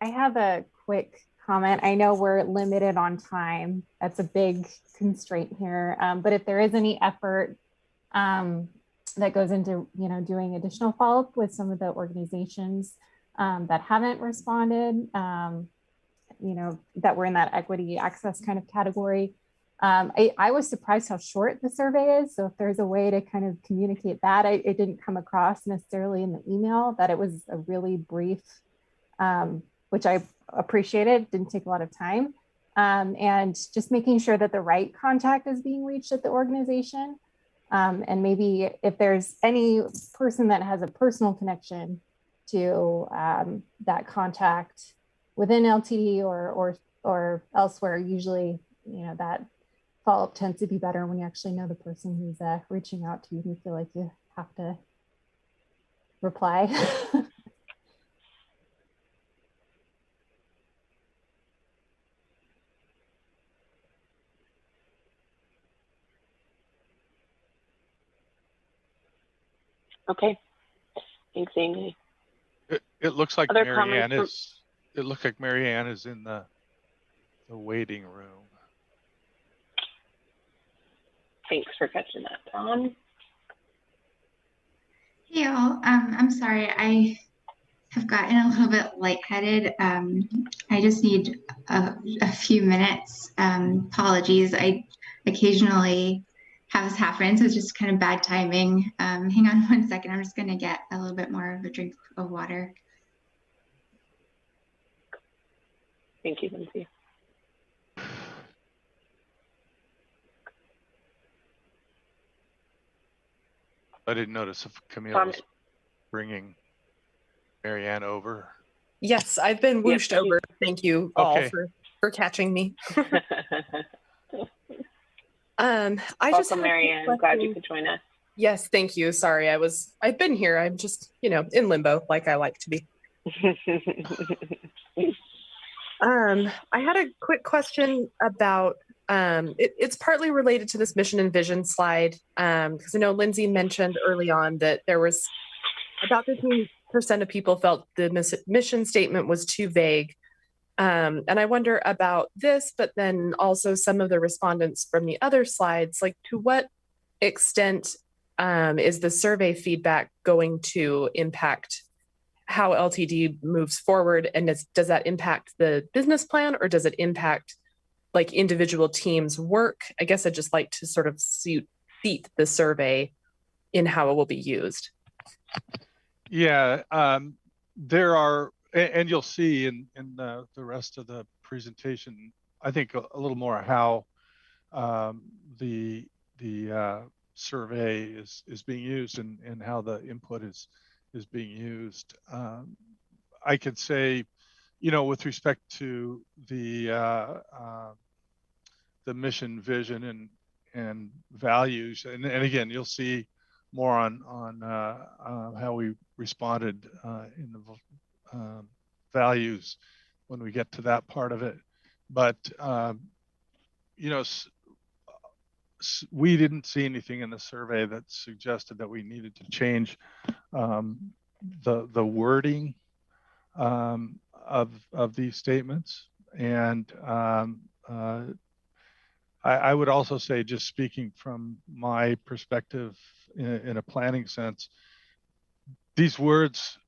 Speaker 2: I have a quick comment. I know we're limited on time. That's a big constraint here. But if there is any effort that goes into, doing additional follow-up with some of the organizations that haven't responded, that were in that equity access kind of category. I was surprised how short the survey is. So if there's a way to kind of communicate that, it didn't come across necessarily in the email that it was a really brief, which I appreciated, didn't take a lot of time. And just making sure that the right contact is being reached at the organization. And maybe if there's any person that has a personal connection to that contact within LTD or elsewhere, usually, that follow-up tends to be better when you actually know the person who's reaching out to you. You feel like you have to reply.
Speaker 1: Okay, thanks, Amy.
Speaker 11: It looks like
Speaker 1: Other
Speaker 11: Mary Ann
Speaker 1: comments
Speaker 11: is. It looks like Mary Ann is in the waiting room.
Speaker 1: Thanks for catching that, Tom.
Speaker 9: Hey all, I'm sorry, I have gotten a little bit lightheaded. I just need a few minutes. Apologies, I occasionally have this happen, so it's just kind of bad timing. Hang on one second, I'm just gonna get a little bit more of a drink of water.
Speaker 1: Thank you, Lindsay.
Speaker 11: I didn't notice if Camille was bringing Mary Ann over.
Speaker 12: Yes, I've been whooshed over. Thank you all for catching me. I just
Speaker 1: Welcome, Mary Ann. Glad you could join us.
Speaker 12: Yes, thank you. Sorry, I've been here. I'm just, in limbo like I like to be. I had a quick question about, it's partly related to this mission and vision slide, because I know Lindsay mentioned early on that there was about 15% of people felt the mission statement was too vague. And I wonder about this, but then also some of the respondents from the other slides, like to what extent is the survey feedback going to impact how LTD moves forward? And does that impact the business plan, or does it impact like individual teams' work? I guess I'd just like to sort of seat the survey in how it will be used.
Speaker 11: Yeah, there are, and you'll see in the rest of the presentation, I think a little more how the survey is being used and how the input is being used. I could say, with respect to the mission, vision, and values, and again, you'll see more on how we responded in the values when we get to that part of it. But we didn't see anything in the survey that suggested that we needed to change the wording of these statements. And I would also say, just speaking from my perspective in a planning sense, these words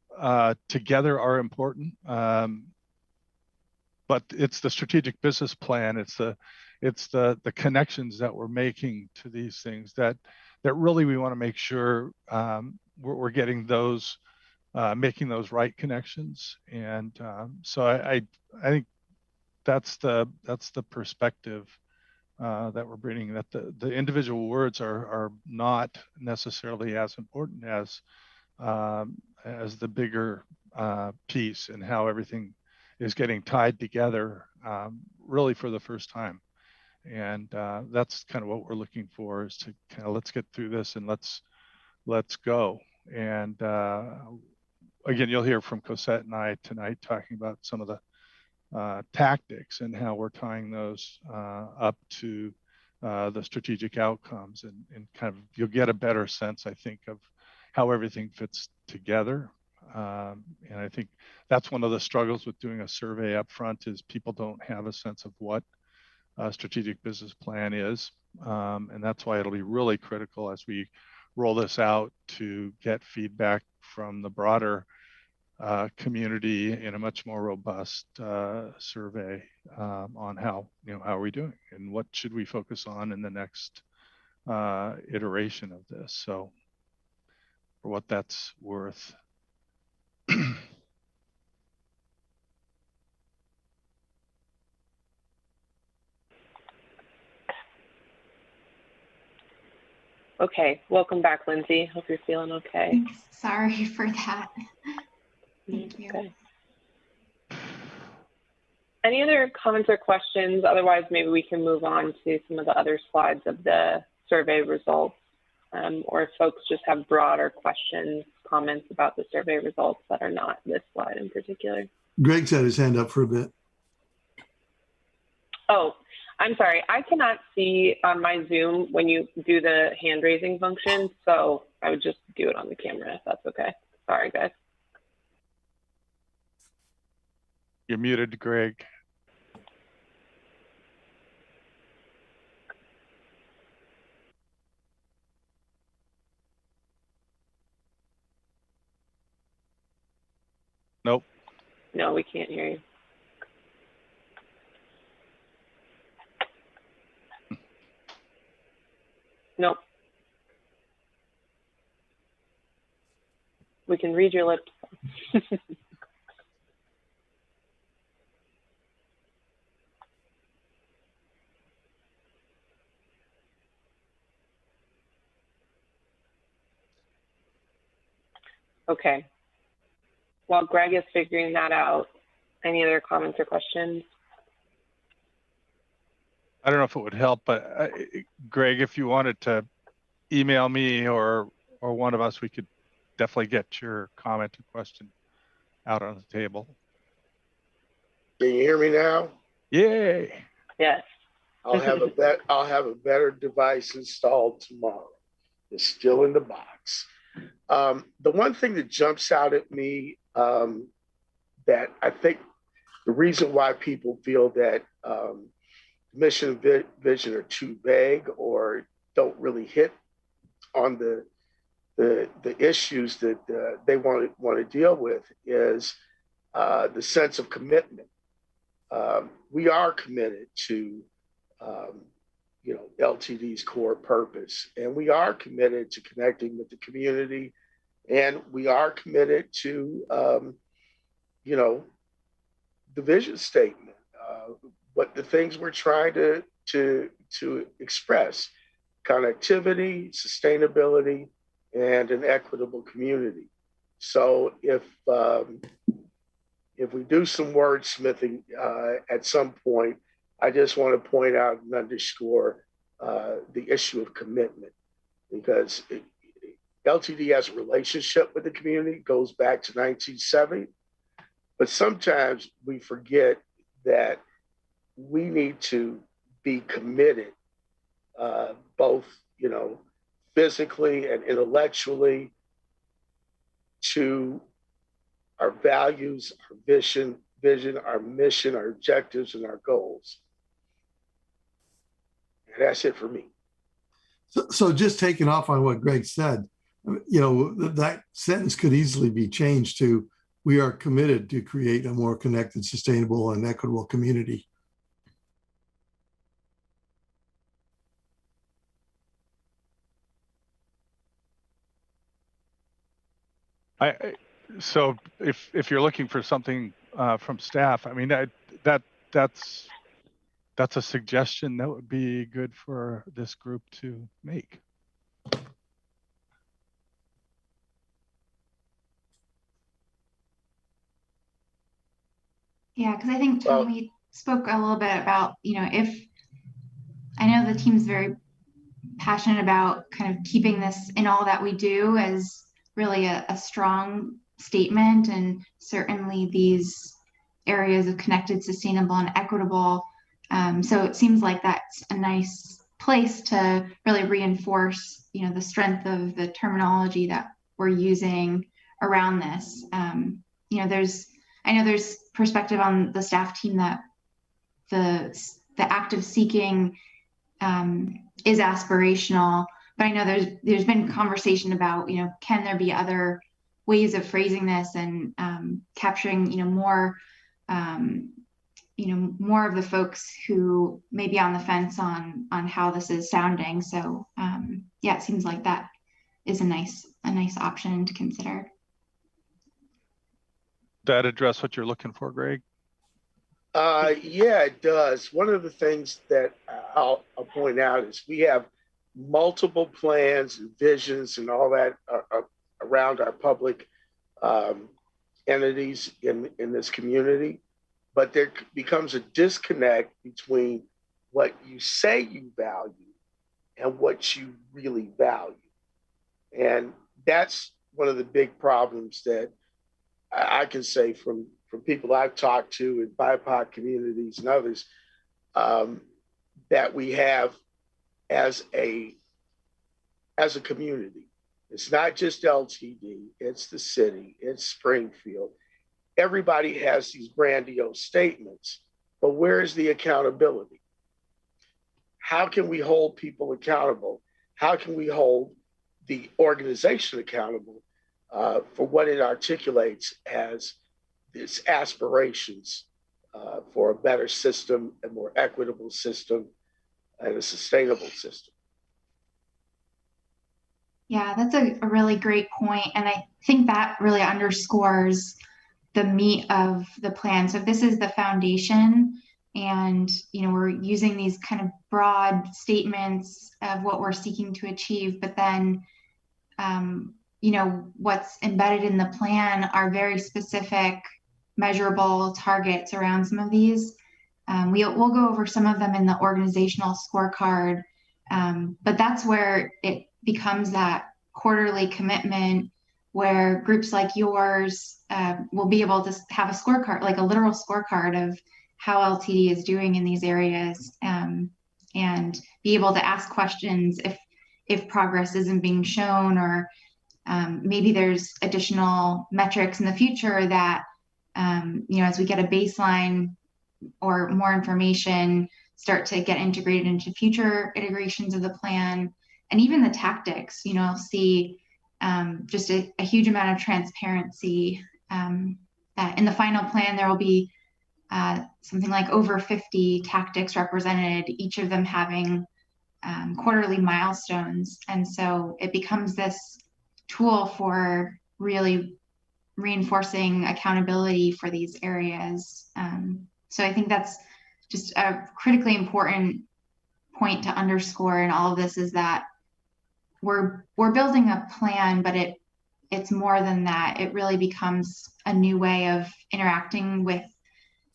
Speaker 11: together are important, but it's the strategic business plan, it's the connections that we're making to these things that really we want to make sure we're getting those, making those right connections. And so I think that's the perspective that we're bringing, that the individual words are not necessarily as important as the bigger piece, and how everything is getting tied together really for the first time. And that's kind of what we're looking for, is to kind of, let's get through this and let's go. And again, you'll hear from Cosette and I tonight talking about some of the tactics and how we're tying those up to the strategic outcomes, and kind of, you'll get a better sense, I think, of how everything fits together. And I think that's one of the struggles with doing a survey up front, is people don't have a sense of what a strategic business plan is. And that's why it'll be really critical as we roll this out to get feedback from the broader community in a much more robust survey on how are we doing and what should we focus on in the next iteration of this. So for what that's worth.
Speaker 1: Okay, welcome back, Lindsay. Hope you're feeling okay.
Speaker 9: Thanks. Sorry for that. Thank you.
Speaker 1: Okay. Any other comments or questions? Otherwise, maybe we can move on to some of the other slides of the survey results. Or if folks just have broader questions, comments about the survey results that are not this slide in particular.
Speaker 10: Greg's had his hand up for a bit.
Speaker 1: Oh, I'm sorry. I cannot see on my Zoom when you do the hand raising function, so I would just do it on the camera if that's okay. Sorry, guys.
Speaker 11: You're muted, Greg. Nope.
Speaker 1: No, we can't hear you. Nope. We can read your lips. Okay. While Greg is figuring that out, any other comments or questions?
Speaker 11: I don't know if it would help, but Greg, if you wanted to email me or one of us, we could definitely get your comment or question out on the table.
Speaker 13: Can you hear me now?
Speaker 11: Yay!
Speaker 1: Yes.
Speaker 13: I'll have a better device installed tomorrow. It's still in the box. The one thing that jumps out at me that I think the reason why people feel that mission and vision are too vague or don't really hit on the issues that they want to deal with is the sense of commitment. We are committed to LTD's core purpose, and we are committed to connecting with the community, and we are committed to the vision statement, what the things we're trying to express: connectivity, sustainability, and an equitable community. So if we do some wordsmithing at some point, I just want to point out and underscore the issue of commitment, because LTD has a relationship with the community, goes back to 1970, but sometimes we forget that we need to be committed, both physically and intellectually, to our values, our vision, our mission, our objectives, and our goals. And that's it for me.
Speaker 10: So just taking off on what Greg said, that sentence could easily be changed to, we are committed to create a more connected, sustainable, and equitable community.
Speaker 11: So if you're looking for something from staff, I mean, that that's a suggestion that would be good for this group to make.
Speaker 9: Yeah, because I think, Tom, we spoke a little bit about, if I know the team's very passionate about kind of keeping this in all that we do as really a strong statement, and certainly these areas of connected, sustainable, and equitable. So it seems like that's a nice place to really reinforce, the strength of the terminology that we're using around this. I know there's perspective on the staff team that the active seeking is aspirational, but I know there's been conversation about, can there be other ways of phrasing this and capturing, more of the folks who may be on the fence on how this is sounding. So yeah, it seems like that is a nice option to consider.
Speaker 11: That address what you're looking for, Greg?
Speaker 13: Yeah, it does. One of the things that I'll point out is we have multiple plans and visions and all that around our public entities in this community, but there becomes a disconnect between what you say you value and what you really value. And that's one of the big problems that I can say from people I've talked to in BIPOC communities and others, that we have as a community. It's not just LTD, it's the city, it's Springfield. Everybody has these grandiose statements, but where is the accountability? How can we hold people accountable? How can we hold the organization accountable for what it articulates as its aspirations for a better system, a more equitable system, and a sustainable system?
Speaker 9: Yeah, that's a really great point. And I think that really underscores the meat of the plan. So if this is the foundation and, we're using these kind of broad statements of what we're seeking to achieve, but then, what's embedded in the plan are very specific, measurable targets around some of these. We'll go over some of them in the organizational scorecard, but that's where it becomes that quarterly commitment where groups like yours will be able to have a scorecard, like a literal scorecard of how LTD is doing in these areas, and be able to ask questions if progress isn't being shown, or maybe there's additional metrics in the future that, as we get a baseline or more information, start to get integrated into future integrations of the plan. And even the tactics, see just a huge amount of transparency. In the final plan, there will be something like over 50 tactics represented, each of them having quarterly milestones. And so it becomes this tool for really reinforcing accountability for these areas. So I think that's just a critically important point to underscore in all of this, is that we're building a plan, but it's more than that. It really becomes a new way of interacting with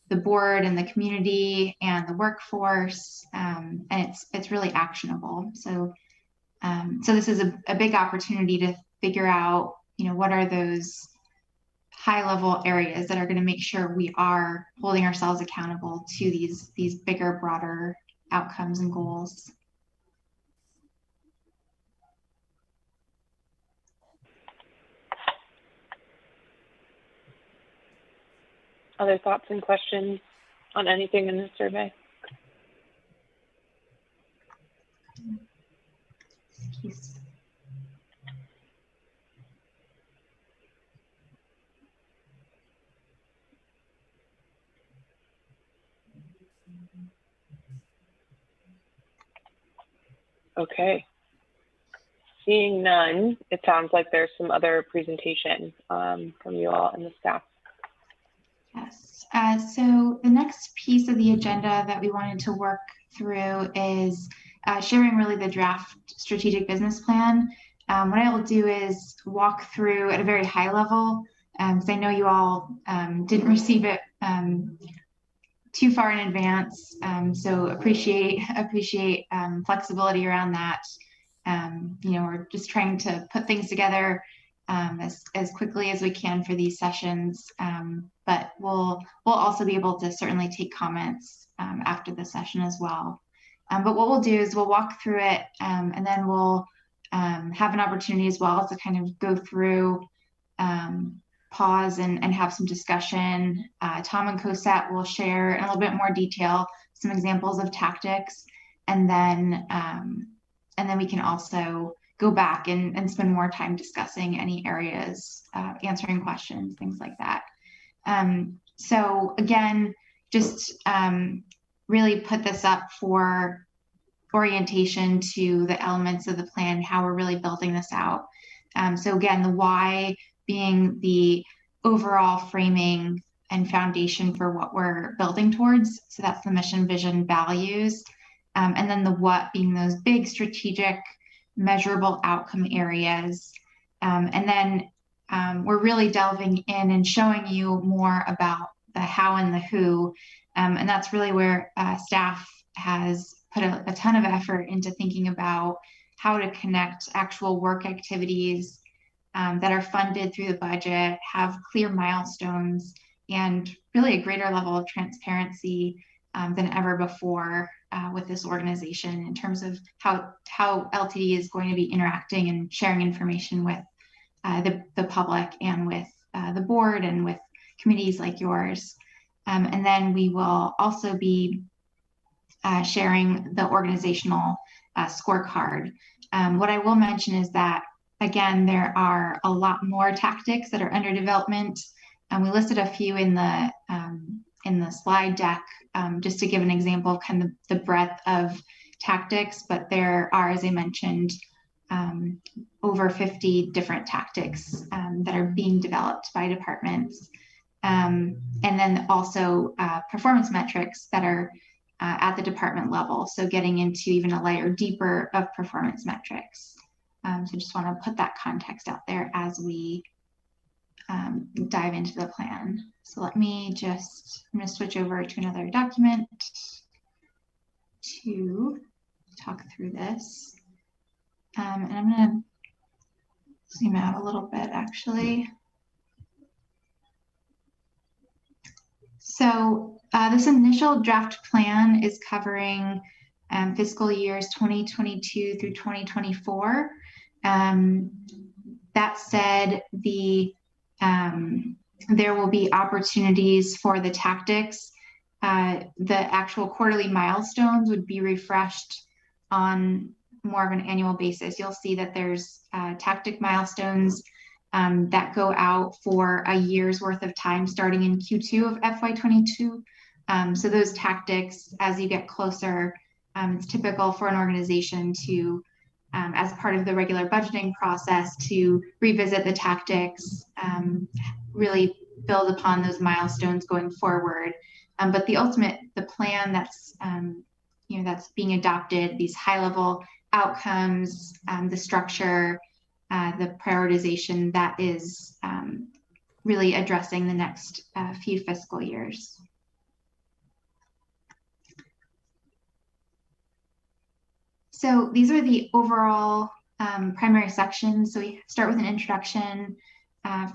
Speaker 9: the board and the community and the workforce, and it's really actionable. So this is a big opportunity to figure out, what are those high-level areas that are going to make sure we are holding ourselves accountable to these bigger, broader outcomes and goals.
Speaker 1: Other thoughts and questions on anything in this survey?
Speaker 9: Yes.
Speaker 1: Okay. Seeing none, it sounds like there's some other presentation from you all and the staff.
Speaker 9: Yes. So the next piece of the agenda that we wanted to work through is sharing really the draft strategic business plan. What I will do is walk through at a very high level, because I know you all didn't receive it too far in advance. So appreciate flexibility around that. We're just trying to put things together as quickly as we can for these sessions. But we'll also be able to certainly take comments after the session as well. But what we'll do is we'll walk through it and then we'll have an opportunity as well to kind of go through, pause and have some discussion. Tom and Cosette will share in a little bit more detail some examples of tactics, and then we can also go back and spend more time discussing any areas, answering questions, things like that. So again, just really put this up for orientation to the elements of the plan, how we're really building this out. So again, the why being the overall framing and foundation for what we're building towards. So that's the mission, vision, values. And then the what being those big strategic measurable outcome areas. And then we're really delving in and showing you more about the how and the who. And that's really where staff has put a ton of effort into thinking about how to connect actual work activities that are funded through the budget, have clear milestones, and really a greater level of transparency than ever before with this organization in terms of how LTD is going to be interacting and sharing information with the public and with the board and with committees like yours. And then we will also be sharing the organizational scorecard. What I will mention is that, again, there are a lot more tactics that are under development. And we listed a few in the slide deck, just to give an example of kind of the breadth of tactics, but there are, as I mentioned, over 50 different tactics that are being developed by departments. And then also performance metrics that are at the department level. So getting into even a layer deeper of performance metrics. So just want to put that context out there as we dive into the plan. So let me I'm going to switch over to another document to talk through this. And I'm going to zoom out a little bit, actually. So this initial draft plan is covering fiscal years 2022 through 2024. That said, there will be opportunities for the tactics. The actual quarterly milestones would be refreshed on more of an annual basis. You'll see that there's tactic milestones that go out for a year's worth of time starting in Q2 of FY22. So those tactics, as you get closer, it's typical for an organization to, as part of the regular budgeting process, to revisit the tactics, really build upon those milestones going forward. But the plan that's, that's being adopted, these high-level outcomes, the structure, the prioritization, that is really addressing the next few fiscal years. So these are the overall primary sections. So we start with an introduction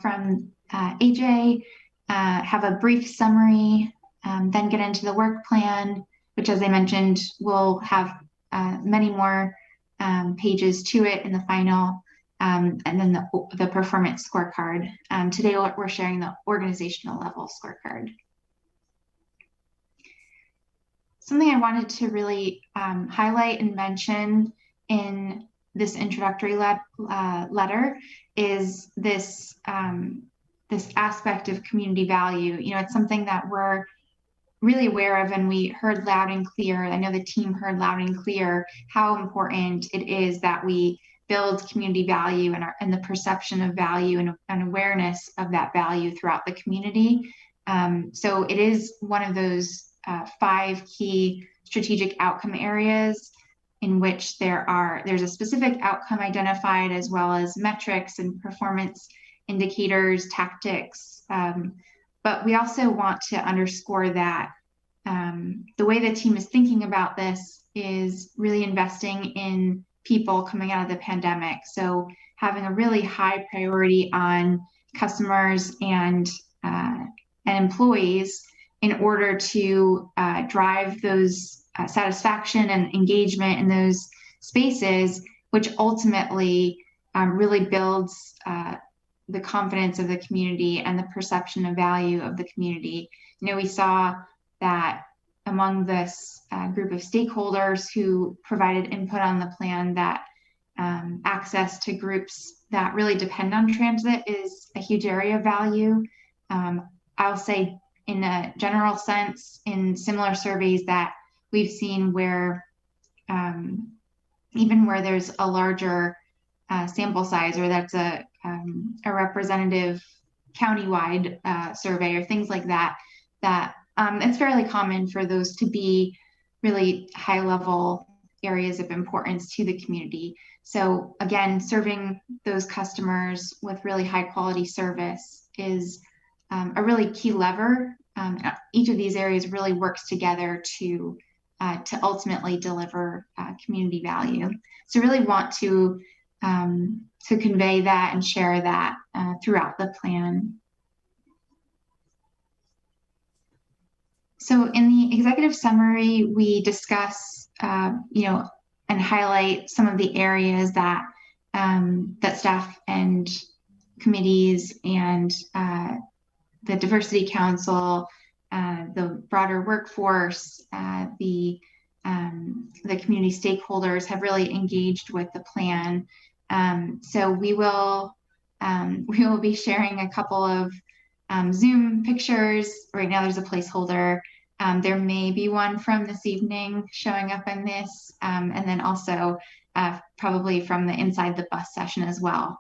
Speaker 9: from AJ, have a brief summary, then get into the work plan, which, as I mentioned, will have many more pages to it in the final, and then the performance scorecard. Today we're sharing the organizational level scorecard. Something I wanted to really highlight and mention in this introductory letter is this this aspect of community value. It's something that we're really aware of, and we heard loud and clear. I know the team heard loud and clear how important it is that we build community value and the perception of value and awareness of that value throughout the community. So it is one of those 5 key strategic outcome areas in which there's a specific outcome identified, as well as metrics and performance indicators, tactics. But we also want to underscore that the way the team is thinking about this is really investing in people coming out of the pandemic. So having a really high priority on customers and employees in order to drive those satisfaction and engagement in those spaces, which ultimately really builds the confidence of the community and the perception of value of the community. You know, we saw that among this group of stakeholders who provided input on the plan, that access to groups that really depend on transit is a huge area of value. I'll say in a general sense, in similar surveys that we've seen where even where there's a larger sample size, or that's a representative countywide survey or things like that, it's fairly common for those to be really high level areas of importance to the community. So again, serving those customers with really high quality service is a really key lever. Each of these areas really works together to ultimately deliver community value. So really want to convey that and share that throughout the plan. So in the executive summary, we discuss, and highlight some of the areas that that staff and committees and the Diversity Council, the broader workforce, the community stakeholders have really engaged with the plan. So we will be sharing a couple of Zoom pictures. Right now there's a placeholder. There may be one from this evening showing up in this, and then also probably from the Inside the Bus session as well.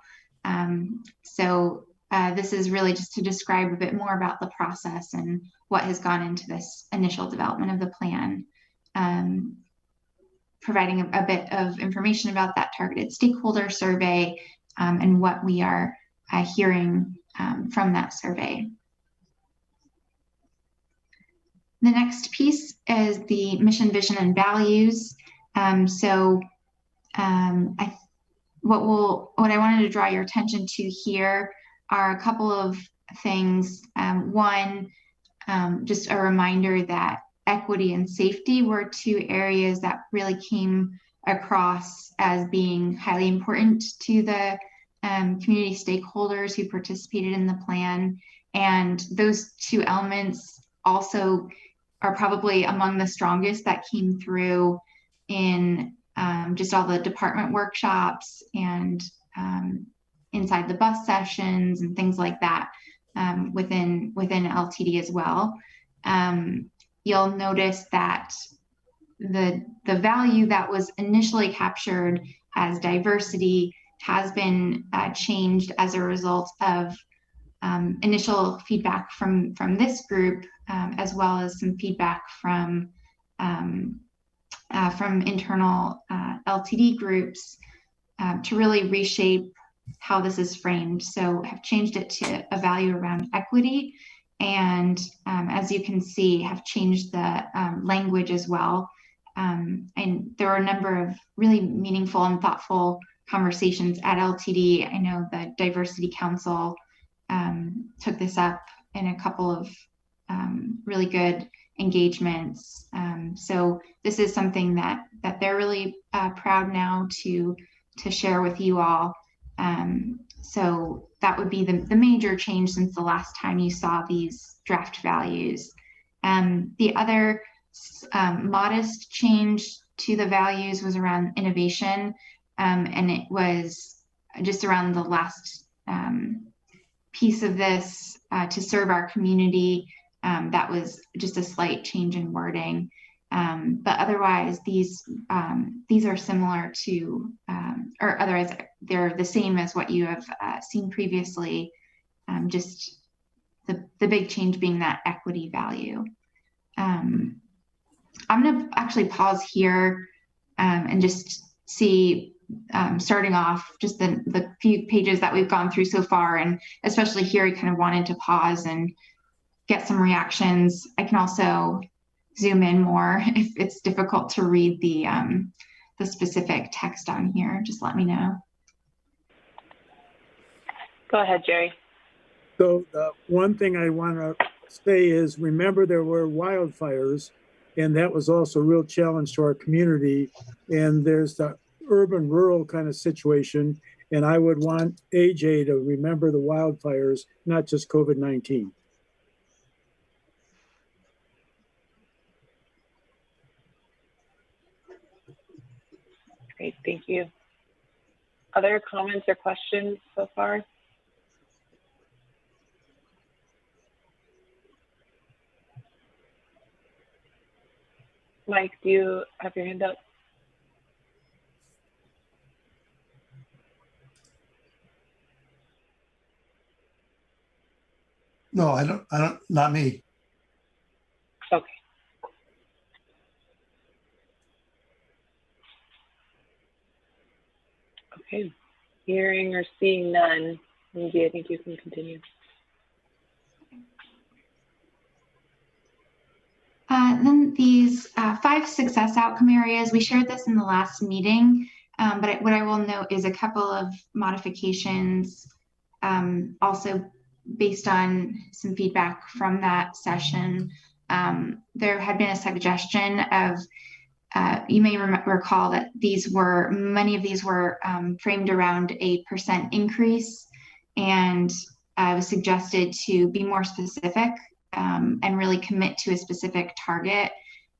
Speaker 9: This is really just to describe a bit more about the process and what has gone into this initial development of the plan, providing a bit of information about that targeted stakeholder survey and what we are hearing from that survey. The next piece is the mission, vision, and values. What I wanted to draw your attention to here are a couple of things. One, just a reminder that equity and safety were 2 areas that really came across as being highly important to the community stakeholders who participated in the plan. And those 2 elements also are probably among the strongest that came through in just all the department workshops and Inside the Bus sessions and things like that within LTD as well. You'll notice that the value that was initially captured as diversity has been changed as a result of initial feedback from this group, as well as some feedback from internal LTD groups to really reshape how this is framed. So have changed it to a value around equity, and as you can see, have changed the language as well. And there were a number of really meaningful and thoughtful conversations at LTD. I know the Diversity Council took this up in a couple of really good engagements. So this is something that they're really proud now to share with you all. So that would be the major change since the last time you saw these draft values. The other modest change to the values was around innovation, and it was just around the last piece of this to serve our community. That was just a slight change in wording. But otherwise, these are similar to, or otherwise they're the same as what you have seen previously, just the big change being that equity value. I'm going to actually pause here and just see, starting off just the few pages that we've gone through so far, and especially here, I kind of wanted to pause and get some reactions. I can also zoom in more if it's difficult to read the specific text on here. Just let me know.
Speaker 1: Go ahead, Jerry.
Speaker 14: So the one thing I want to say is, remember there were wildfires, and that was also a real challenge to our community. And there's the urban rural kind of situation. And I would want AJ to remember the wildfires, not just COVID-19.
Speaker 1: Great, thank you. Other comments or questions so far? Mike, do you have your hand up?
Speaker 10: No, I don't, not me.
Speaker 1: Okay. Okay, hearing or seeing none, Lindsay, I think you can continue.
Speaker 9: Then these 5 success outcome areas, we shared this in the last meeting, but what I will note is a couple of modifications, also based on some feedback from that session. There had been a suggestion of, you may recall that many of these were framed around a % increase, and it was suggested to be more specific and really commit to a specific target.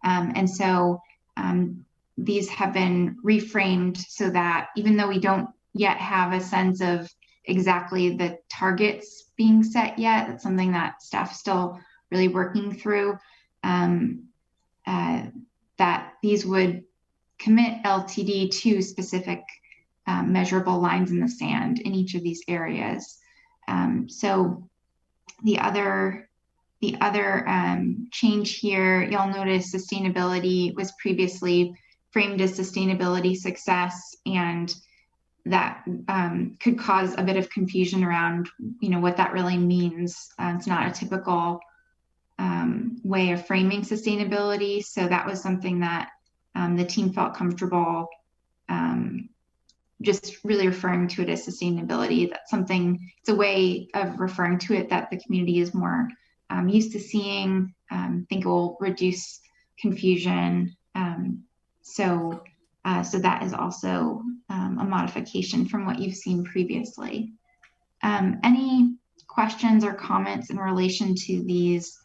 Speaker 9: And so these have been reframed so that even though we don't yet have a sense of exactly the targets being set yet, that's something that staff is still really working through, that these would commit LTD to specific measurable lines in the sand in each of these areas. So the other change here, you'll notice sustainability was previously framed as sustainability success, and that could cause a bit of confusion around, what that really means. It's not a typical way of framing sustainability. So that was something that the team felt comfortable just really referring to it as sustainability. That's something, it's a way of referring to it that the community is more used to seeing. Think it will reduce confusion. So that is also a modification from what you've seen previously. Any questions or comments in relation to these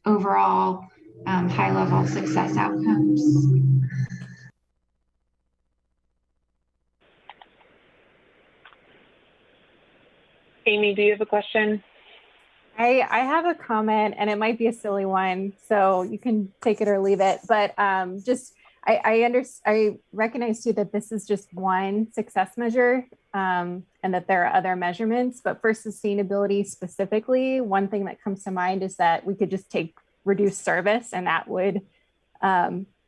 Speaker 9: overall high-level success outcomes?
Speaker 1: Amy, do you have a question?
Speaker 2: I have a comment, and it might be a silly one, so you can take it or leave it. But I recognize too that this is just one success measure, and that there are other measurements. But for sustainability specifically, one thing that comes to mind is that we could just take reduced service, and that would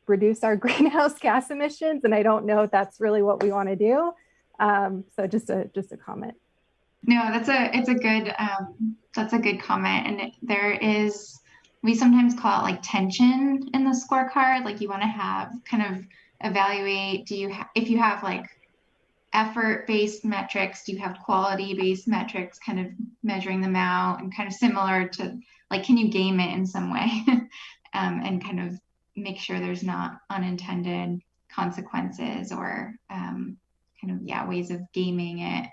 Speaker 2: reduce our greenhouse gas emissions. And I don't know if that's really what we want to do. So just a comment.
Speaker 9: No, that's a good comment. And we sometimes call it like tension in the scorecard. Like you want to have kind of evaluate, if you have like effort-based metrics, do you have quality-based metrics, kind of measuring them out, and kind of similar to like, can you game it in some way and kind of make sure there's not unintended consequences or ways of gaming it.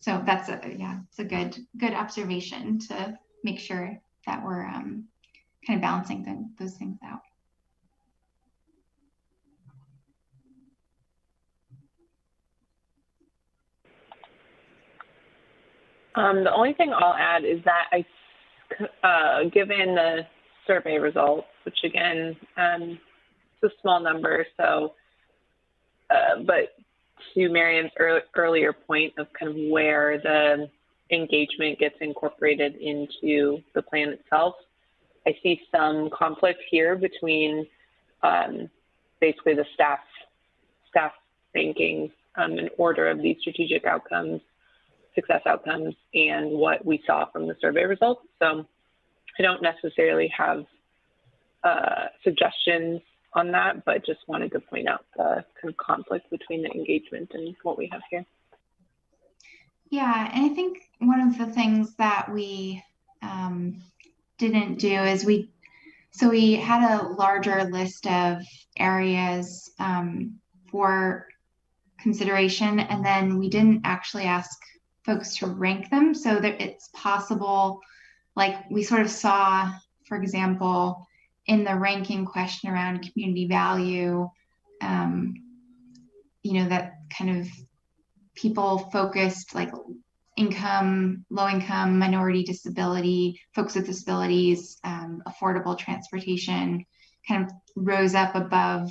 Speaker 9: So that's it's a good observation to make sure that we're kind of balancing those things out.
Speaker 1: The only thing I'll add is that given the survey results, which again, it's a small number, so, but to Marian's earlier point of kind of where the engagement gets incorporated into the plan itself. I see some conflict here between basically the staff rankings in order of these strategic outcomes, success outcomes, and what we saw from the survey results. So I don't necessarily have suggestions on that, but just wanted to point out the kind of conflict between the engagement and what we have here.
Speaker 9: Yeah, and I think one of the things that we didn't do is we had a larger list of areas for consideration, and then we didn't actually ask folks to rank them, so that it's possible, like we sort of saw, for example, in the ranking question around community value, that kind of people focused, like income, low income, minority, disability, folks with disabilities, affordable transportation kind of rose up above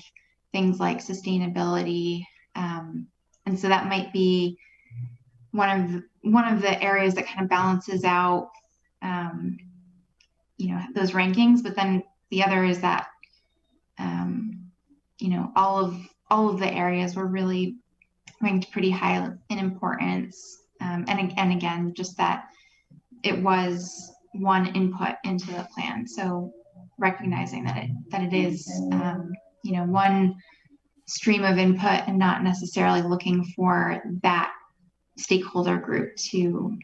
Speaker 9: things like sustainability. And so that might be one of the areas that kind of balances out, those rankings. But then the other is that, all of the areas were really ranked pretty high in importance. And again, just that it was one input into the plan. So recognizing that it is, one stream of input and not necessarily looking for that stakeholder group to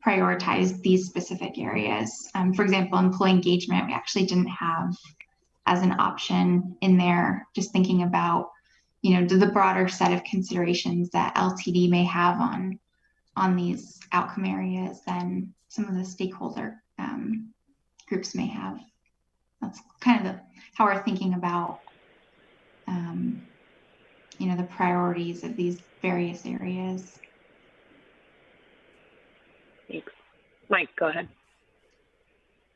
Speaker 9: prioritize these specific areas. For example, employee engagement, we actually didn't have as an option in there, just thinking about, the broader set of considerations that LTD may have on these outcome areas than some of the stakeholder groups may have. That's kind of how we're thinking about, the priorities of these various areas.
Speaker 1: Thanks. Mike, go ahead.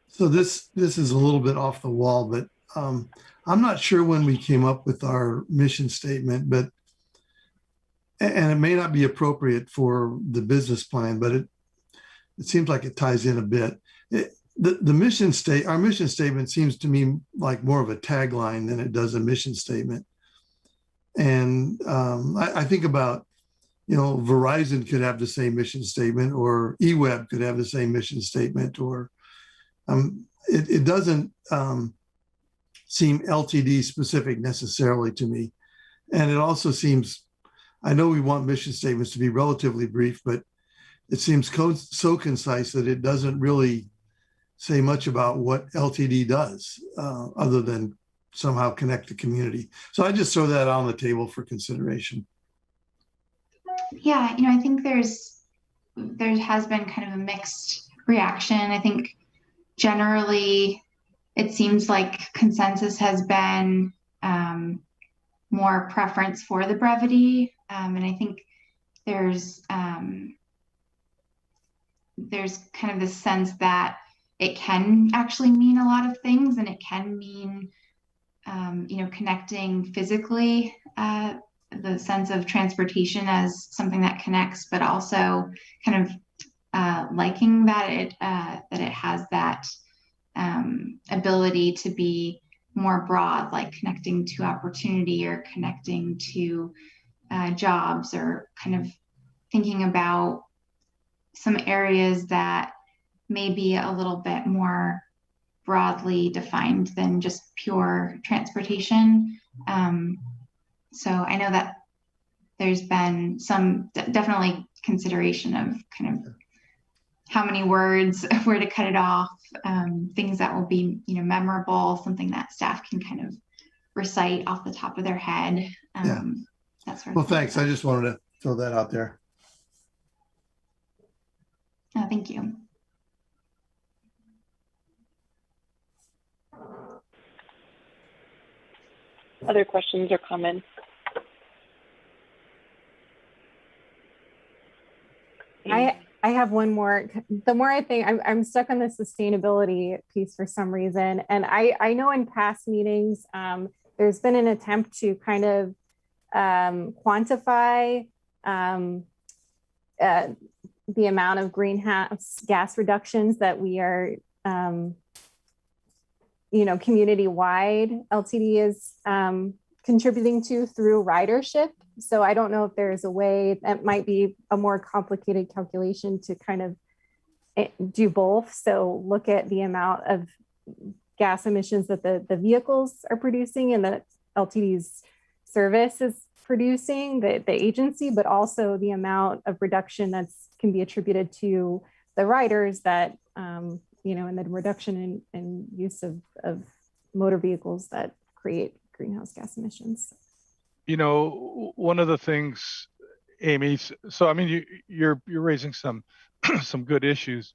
Speaker 10: So this is a little bit off the wall, but I'm not sure when we came up with our mission statement, and it may not be appropriate for the business plan, but it seems like it ties in a bit. Our mission statement seems to me like more of a tagline than it does a mission statement. And I think about, Verizon could have the same mission statement, or eWeb could have the same mission statement, or it doesn't seem LTD specific necessarily to me. And it also seems, I know we want mission statements to be relatively brief, but it seems so concise that it doesn't really say much about what LTD does, other than somehow connect the community. So I just throw that on the table for consideration.
Speaker 9: Yeah, I think there has been kind of a mixed reaction. I think generally it seems like consensus has been more preference for the brevity. And I think there's kind of this sense that it can actually mean a lot of things, and it can mean, connecting physically, the sense of transportation as something that connects, but also kind of liking that it has that ability to be more broad, like connecting to opportunity or connecting to jobs, or kind of thinking about some areas that may be a little bit more broadly defined than just pure transportation. So I know that there's been some definitely consideration of kind of how many words, where to cut it off, things that will be, memorable, something that staff can kind of recite off the top of their head. That sort of
Speaker 10: Well,
Speaker 9: thing.
Speaker 10: thanks. I just wanted to throw that out there.
Speaker 9: Oh, thank you.
Speaker 1: Other questions or comments?
Speaker 2: I have one more. The more I think, I'm stuck on the sustainability piece for some reason. And I know in past meetings, there's been an attempt to kind of quantify the amount of greenhouse gas reductions that we are, community-wide LTD is contributing to through ridership. So I don't know if there's a way that might be a more complicated calculation to kind of do both. So look at the amount of gas emissions that the vehicles are producing and that LTD's service is producing, the agency, but also the amount of reduction can be attributed to the riders that, and the reduction in use of motor vehicles that create greenhouse gas emissions.
Speaker 11: One of the things, Amy, so I mean, you're raising some some good issues.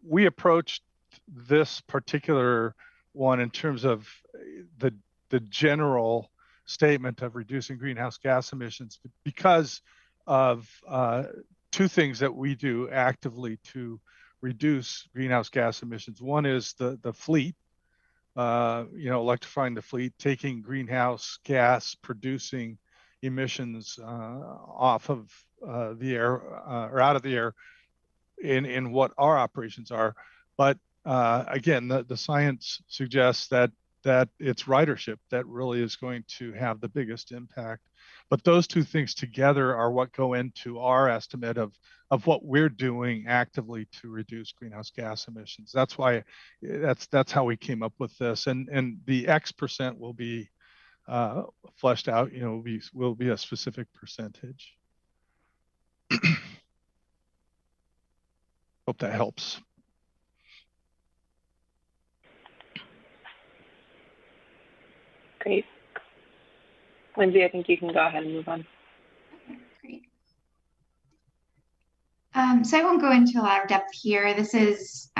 Speaker 11: We approached this particular one in terms of the general statement of reducing greenhouse gas emissions because of two things that we do actively to reduce greenhouse gas emissions. One is the fleet, electrifying the fleet, taking greenhouse gas producing emissions off of the air or out of the air in what our operations are. But again, the science suggests that it's ridership that really is going to have the biggest impact. But those two things together are what go into our estimate of what we're doing actively to reduce greenhouse gas emissions. That's why that's how we came up with this. And the X percent will be fleshed out, will be a specific percentage. Hope that helps.
Speaker 1: Great. Lindsay, I think you can go ahead and move on.
Speaker 9: Okay, great. So I won't go into a lot of depth here. This is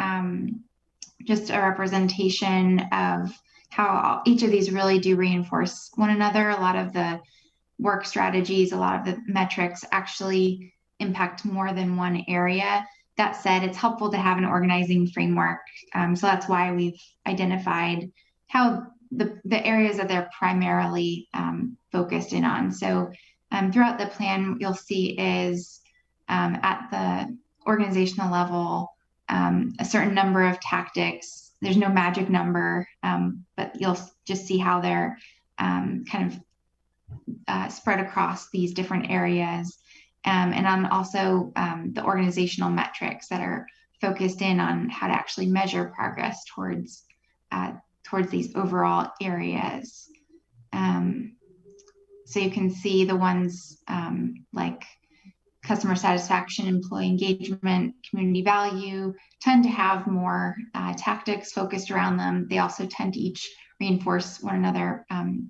Speaker 9: just a representation of how each of these really do reinforce one another. A lot of the work strategies, a lot of the metrics actually impact more than one area. That said, it's helpful to have an organizing framework. So that's why we've identified how the areas that they're primarily focused in on. So throughout the plan, you'll see is at the organizational level, a certain number of tactics. There's no magic number, but you'll just see how they're kind of spread across these different areas. And on also the organizational metrics that are focused in on how to actually measure progress towards these overall areas. So you can see the ones like customer satisfaction, employee engagement, community value tend to have more tactics focused around them. They also tend to each reinforce one another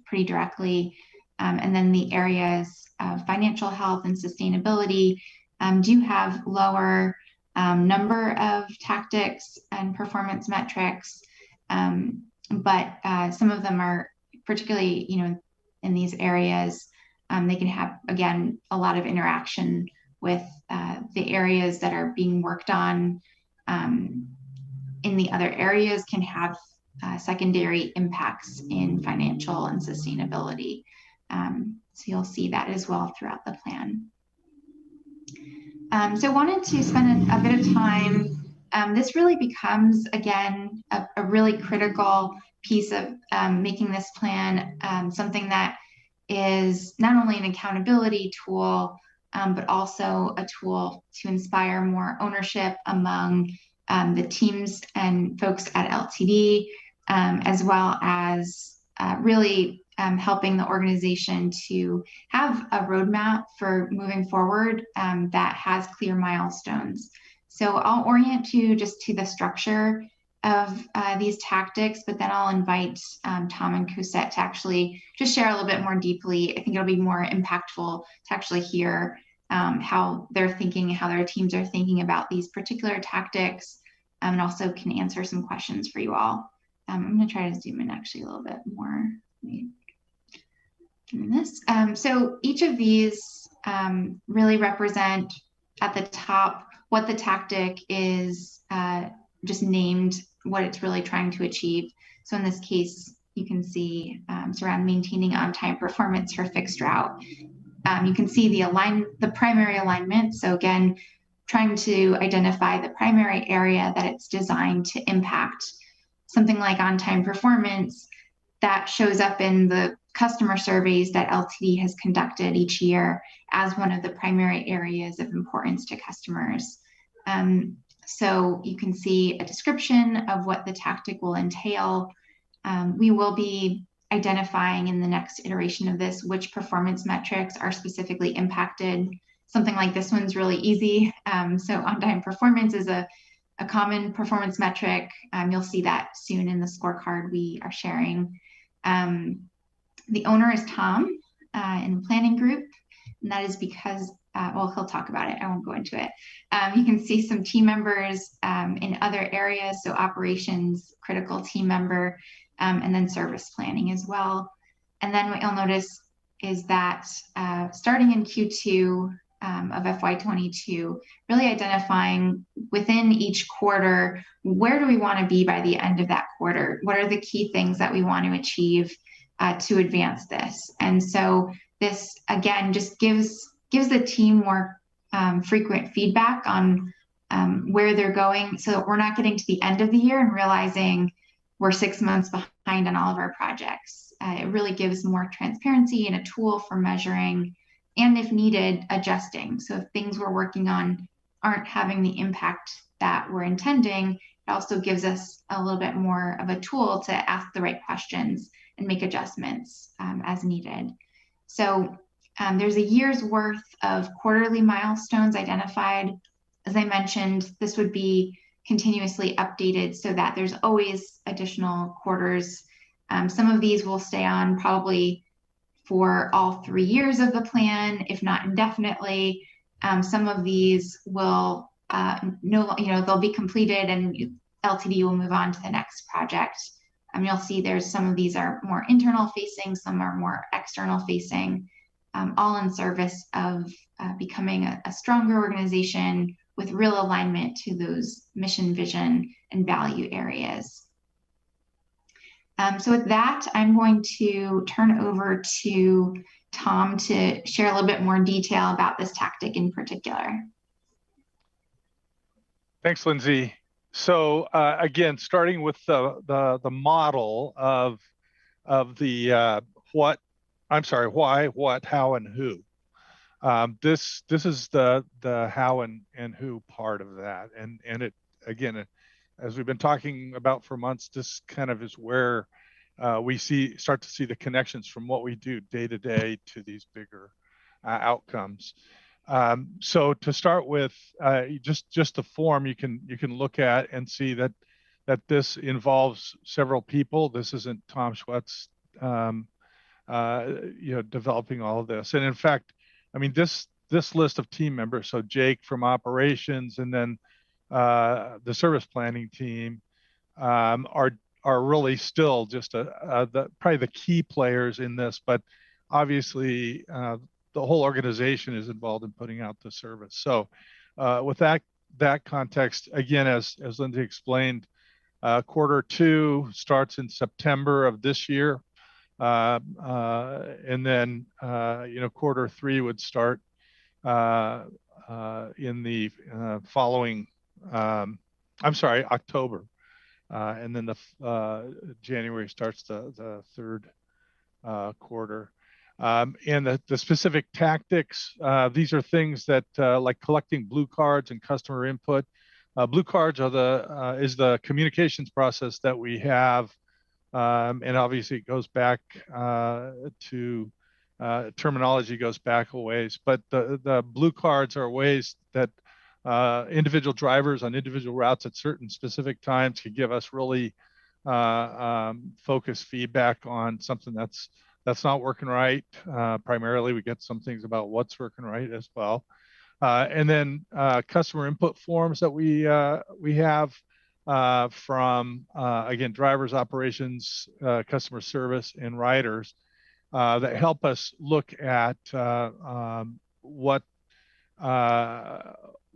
Speaker 9: pretty directly. And then the areas of financial health and sustainability do have lower number of tactics and performance metrics. But some of them are particularly, in these areas, they can have, again, a lot of interaction with the areas that are being worked on in the other areas can have secondary impacts in financial and sustainability. So you'll see that as well throughout the plan. So I wanted to spend a bit of time. This really becomes, again, a really critical piece of making this plan something that is not only an accountability tool, but also a tool to inspire more ownership among the teams and folks at LTD, as well as really helping the organization to have a roadmap for moving forward that has clear milestones. So I'll orient you just to the structure of these tactics, but then I'll invite Tom and Cosette to actually just share a little bit more deeply. I think it'll be more impactful to actually hear how they're thinking, how their teams are thinking about these particular tactics, and also can answer some questions for you all. I'm going to try to zoom in actually a little bit more. This. So each of these really represent at the top what the tactic is just named, what it's really trying to achieve. So in this case, you can see it's around maintaining on-time performance for fixed route. You can see the primary alignment. So again, trying to identify the primary area that it's designed to impact. Something like on-time performance that shows up in the customer surveys that LTD has conducted each year as one of the primary areas of importance to customers. So you can see a description of what the tactic will entail. We will be identifying in the next iteration of this which performance metrics are specifically impacted. Something like this one's really easy. So on-time performance is a common performance metric. You'll see that soon in the scorecard we are sharing. The owner is Tom in the planning group, and that is because, well, he'll talk about it. I won't go into it. You can see some team members in other areas, so operations, critical team member, and then service planning as well. And then what you'll notice is that starting in Q2 of FY22, really identifying within each quarter, where do we want to be by the end of that quarter? What are the key things that we want to achieve to advance this? And so this, again, just gives the team more frequent feedback on where they're going, so that we're not getting to the end of the year and realizing we're 6 months behind on all of our projects. It really gives more transparency and a tool for measuring, and if needed, adjusting. So if things we're working on aren't having the impact that we're intending, it also gives us a little bit more of a tool to ask the right questions and make adjustments as needed. So there's a year's worth of quarterly milestones identified. As I mentioned, this would be continuously updated so that there's always additional quarters. Some of these will stay on probably for all 3 years of the plan, if not indefinitely. Some of these will they'll be completed and LTD will move on to the next project. You'll see there's some of these are more internal facing, some are more external facing, all in service of becoming a stronger organization with real alignment to those mission, vision, and value areas. So with that, I'm going to turn over to Tom to share a little bit more detail about this tactic in particular.
Speaker 11: Thanks, Lindsay. So again, starting with the model of the why, what, how, and who. This is the how and who part of that, and it again, as we've been talking about for months, this kind of is where we start to see the connections from what we do day to day to these bigger outcomes. So to start with, just the form you can look at and see that this involves several people. This isn't Tom Schwetz, developing all of this. And in fact, I mean, this list of team members, so Jake from operations and then the service planning team are really still just probably the key players in this, but obviously the whole organization is involved in putting out the service. So with that context, again, as Lindsay explained, Q2 starts in September of this year. And then, Q3 would start in the following, October. And then the January starts the third quarter. And the specific tactics, these are things that like collecting blue cards and customer input. Blue cards is the communications process that we have. And obviously it goes back to terminology goes back a ways, but the blue cards are ways that individual drivers on individual routes at certain specific times can give us really focused feedback on something that's not working right. Primarily, we get some things about what's working right as well. And then customer input forms that we have from, again, drivers, operations, customer service, and riders that help us look at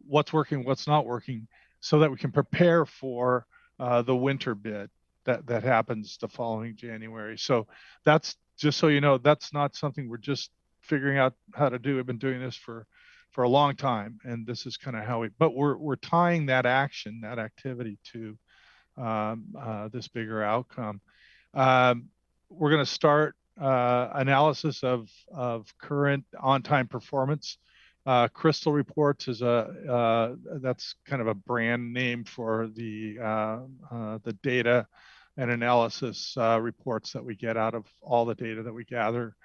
Speaker 11: what's working, what's not working, so that we can prepare for the winter bid that happens the following January. So that's, just so you know, that's not something we're just figuring out how to do. We've been doing this for for a long time, and this is kind of how but we're tying that action, that activity to this bigger outcome. We're going to start analysis of current on-time performance. Crystal Reports is that's kind of a brand name for the data and analysis reports that we get out of all the data that we gather.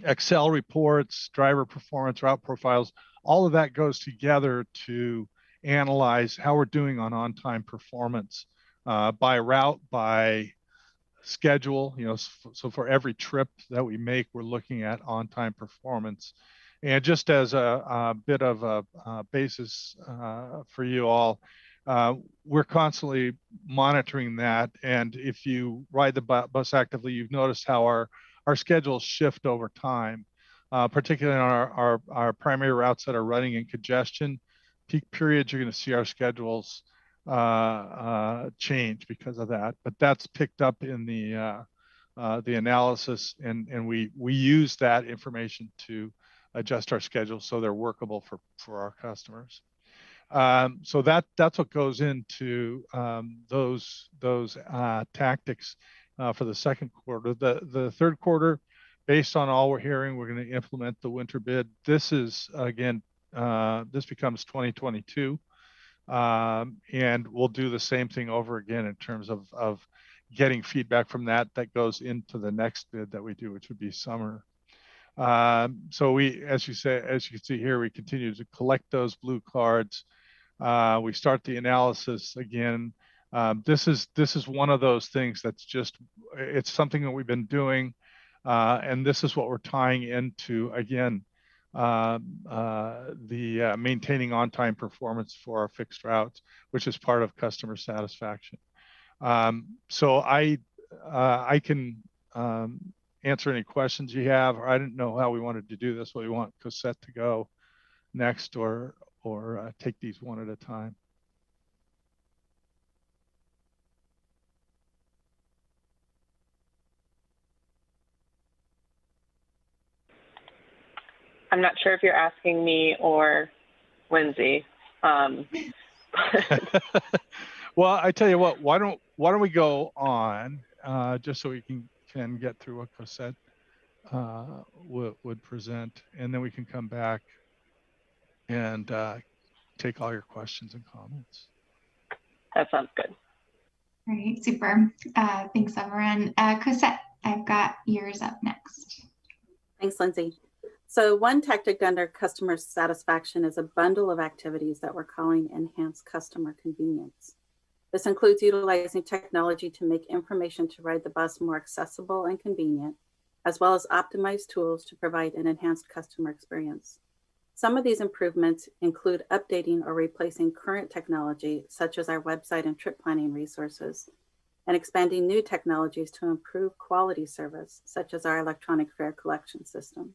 Speaker 11: Excel reports, driver performance, route profiles, all of that goes together to analyze how we're doing on-time performance by route, by schedule. So for every trip that we make, we're looking at on-time performance. And just as a bit of a basis for you all, we're constantly monitoring that. And if you ride the bus actively, you've noticed how our schedules shift over time, particularly on our primary routes that are running in congestion. Peak periods, you're going to see our schedules change because of that. But that's picked up in the analysis, and we use that information to adjust our schedules so they're workable for our customers. So that's what goes into those tactics for the second quarter. The third quarter, based on all we're hearing, we're going to implement the winter bid. This is, again, this becomes 2022. And we'll do the same thing over again in terms of getting feedback from that goes into the next bid that we do, which would be summer. So we, as you can see here, we continue to collect those blue cards. We start the analysis again. This is one of those things that's just, it's something that we've been doing. And this is what we're tying into, again, the maintaining on-time performance for our fixed routes, which is part of customer satisfaction. So I can answer any questions you have, or I didn't know how we wanted to do this. Whether we want Cosette to go next or take these one at a time.
Speaker 1: I'm not sure if you're asking me or Lindsay.
Speaker 11: Well, I tell you what, why don't we go on just so we can get through what Cosette would present, and then we can come back and take all your questions and comments.
Speaker 1: That sounds good.
Speaker 9: All right, super. Thanks, everyone. Cosette, I've got yours up next.
Speaker 7: Thanks, Lindsay. So one tactic under customer satisfaction is a bundle of activities that we're calling enhanced customer convenience. This includes utilizing technology to make information to ride the bus more accessible and convenient, as well as optimized tools to provide an enhanced customer experience. Some of these improvements include updating or replacing current technology, such as our website and trip planning resources, and expanding new technologies to improve quality service, such as our electronic fare collection system.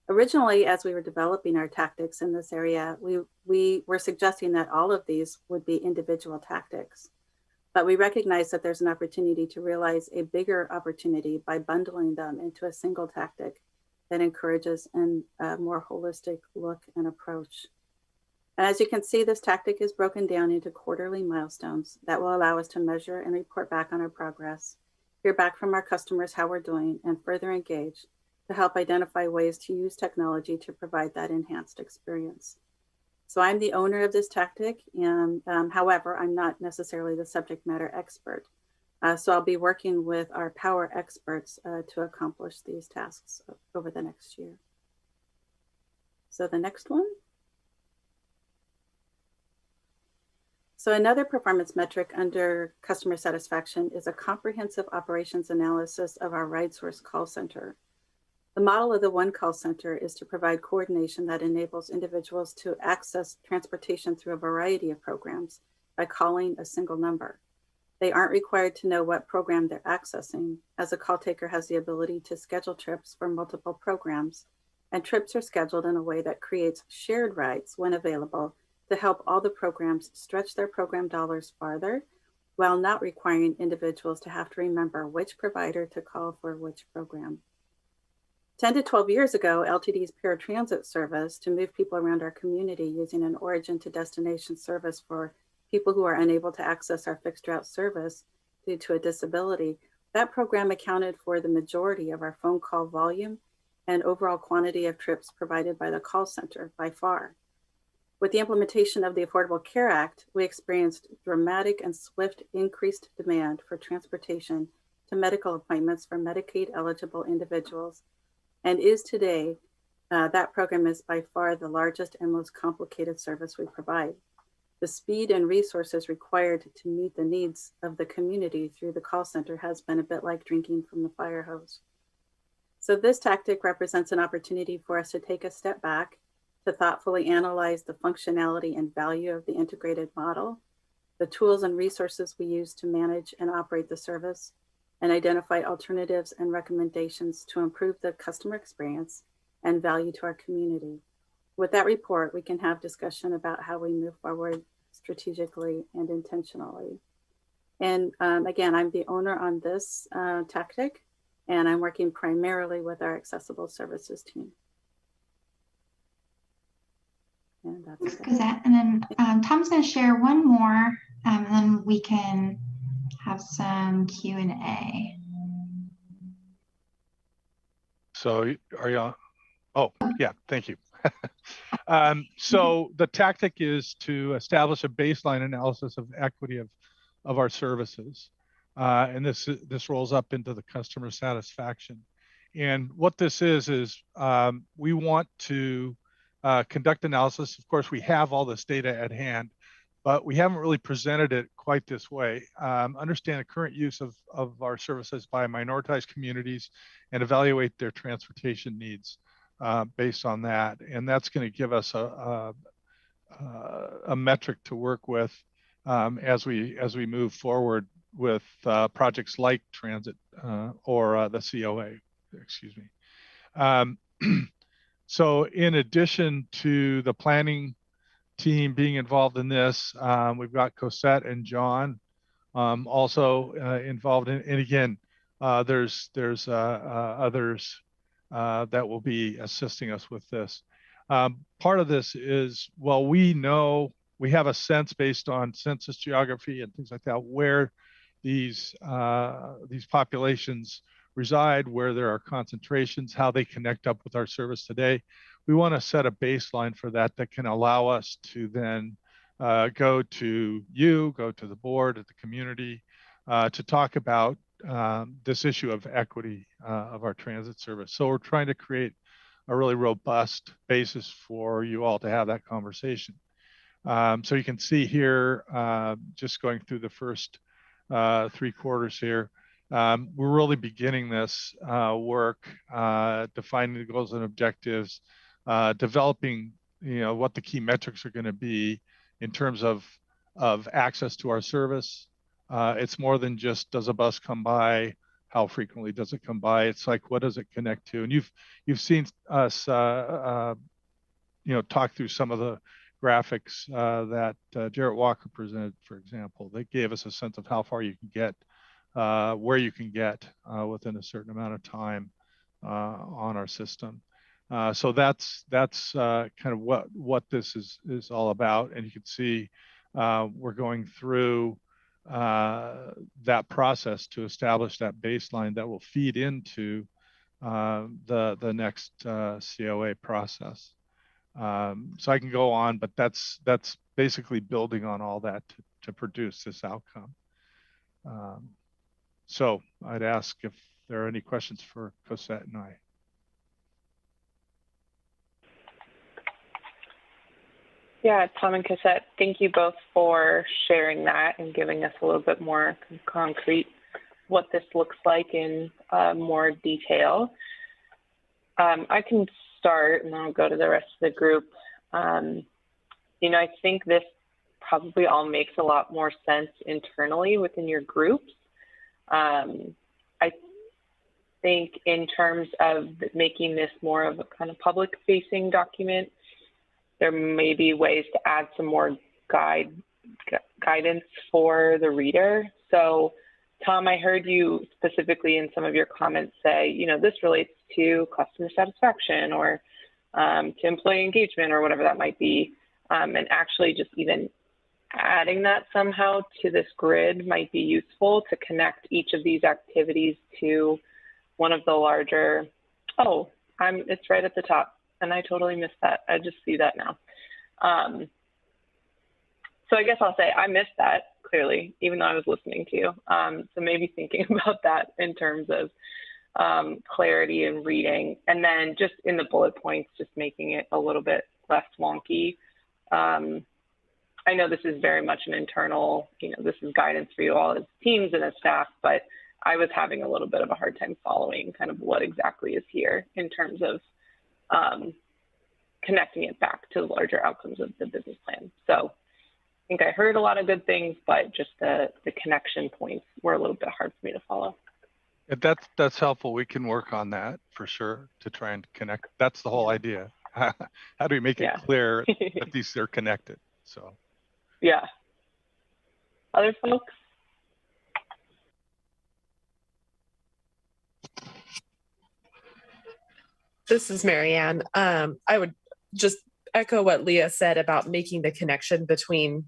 Speaker 7: Originally, as we were developing our tactics in this area, we were suggesting that all of these would be individual tactics, but we recognize that there's an opportunity to realize a bigger opportunity by bundling them into a single tactic that encourages a more holistic look and approach. And as you can see, this tactic is broken down into quarterly milestones that will allow us to measure and report back on our progress, hear back from our customers how we're doing, and further engage to help identify ways to use technology to provide that enhanced experience. So I'm the owner of this tactic, and however, I'm not necessarily the subject matter expert. So I'll be working with our power experts to accomplish these tasks over the next year. So the next one. So another performance metric under customer satisfaction is a comprehensive operations analysis of our RideSource call center. The model of the One Call Center is to provide coordination that enables individuals to access transportation through a variety of programs by calling a single number. They aren't required to know what program they're accessing, as a call taker has the ability to schedule trips for multiple programs, and trips are scheduled in a way that creates shared rides when available to help all the programs stretch their program dollars farther, while not requiring individuals to have to remember which provider to call for which program. 10 to 12 years ago, LTD's paratransit service to move people around our community using an origin to destination service for people who are unable to access our fixed route service due to a disability, that program accounted for the majority of our phone call volume and overall quantity of trips provided by the call center by far. With the implementation of the Affordable Care Act, we experienced dramatic and swift increased demand for transportation to medical appointments for Medicaid eligible individuals, and is today, that program is by far the largest and most complicated service we provide. The speed and resources required to meet the needs of the community through the call center has been a bit like drinking from the fire hose. So this tactic represents an opportunity for us to take a step back to thoughtfully analyze the functionality and value of the integrated model, the tools and resources we use to manage and operate the service, and identify alternatives and recommendations to improve the customer experience and value to our community. With that report, we can have discussion about how we move forward strategically and intentionally. And again, I'm the owner on this tactic, and I'm working primarily with our accessible services team. And that's
Speaker 9: Cosette. And then Tom's going to share one more, and then we can have some Q&A.
Speaker 11: So are you on? Oh, yeah, thank you. So the tactic is to establish a baseline analysis of equity of our services. And this rolls up into the customer satisfaction. And what this is we want to conduct analysis. Of course, we have all this data at hand, but we haven't really presented it quite this way. Understand the current use of our services by minoritized communities and evaluate their transportation needs based on that. And that's going to give us a metric to work with as we move forward with projects like transit or the COA, excuse me. So in addition to the planning team being involved in this, we've got Cosette and John also involved in, and again, there's others that will be assisting us with this. Part of this is, well, we have a sense based on census geography and things like that, where these populations reside, where there are concentrations, how they connect up with our service today. We want to set a baseline for that can allow us to then go to the board, at the community, to talk about this issue of equity of our transit service. So we're trying to create a really robust basis for you all to have that conversation. So you can see here, just going through the first 3 quarters here, we're really beginning this work, defining the goals and objectives, developing, what the key metrics are going to be in terms of access to our service. It's more than just, does a bus come by? How frequently does it come by? It's like, what does it connect to? And you've seen us, talk through some of the graphics that Jarrett Walker presented, for example. They gave us a sense of how far you can get, where you can get within a certain amount of time on our system. So that's kind of what this is all about. And you can see we're going through that process to establish that baseline that will feed into the next COA process. So I can go on, but that's basically building on all that to produce this outcome. So I'd ask if there are any questions for Cosette and I.
Speaker 1: Yeah, Tom and Cosette, thank you both for sharing that and giving us a little bit more concrete what this looks like in more detail. I can start and then I'll go to the rest of the group. I think this probably all makes a lot more sense internally within your groups. I think in terms of making this more of a kind of public facing document, there may be ways to add some more guidance for the reader. So Tom, I heard you specifically in some of your comments say, you know, this relates to customer satisfaction or to employee engagement or whatever that might be. And actually just even adding that somehow to this grid might be useful to connect each of these activities to one of the larger, oh, it's right at the top and I totally missed that. I just see that now. So I guess I'll say I missed that clearly, even though I was listening to you. So maybe thinking about that in terms of clarity and reading, and then just in the bullet points, just making it a little bit less wonky. I know this is very much an internal, you know, this is guidance for you all as teams and as staff, but I was having a little bit of a hard time following kind of what exactly is here in terms of connecting it back to the larger outcomes of the business plan. So I think I heard a lot of good things, but just the connection points were a little bit hard for me to follow.
Speaker 11: That's helpful. We can work on that for sure to try and connect. That's the whole idea. How do we make it clear that these are connected? So.
Speaker 1: Yeah. Other folks?
Speaker 12: This is Marianne. I would just echo what Leah said about making the connection between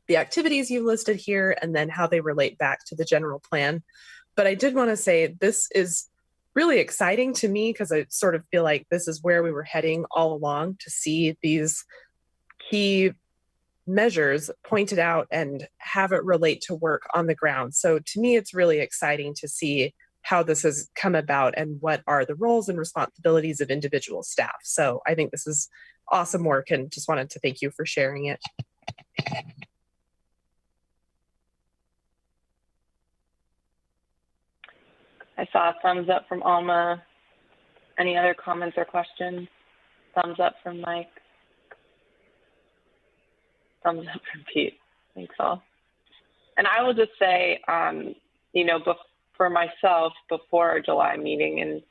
Speaker 12: the activities you listed here and then how they relate back to the general plan. But I did want to say this is really exciting to me because I sort of feel like this is where we were heading all along, to see these key measures pointed out and have it relate to work on the ground. So to me, it's really exciting to see how this has come about and what are the roles and responsibilities of individual staff. So I think this is awesome work and just wanted to thank you for sharing it.
Speaker 1: I saw a thumbs up from Alma. Any other comments or questions? Thumbs up from Mike. Thumbs up from Pete. Thanks all. And I will just say, you know, for myself, before our July meeting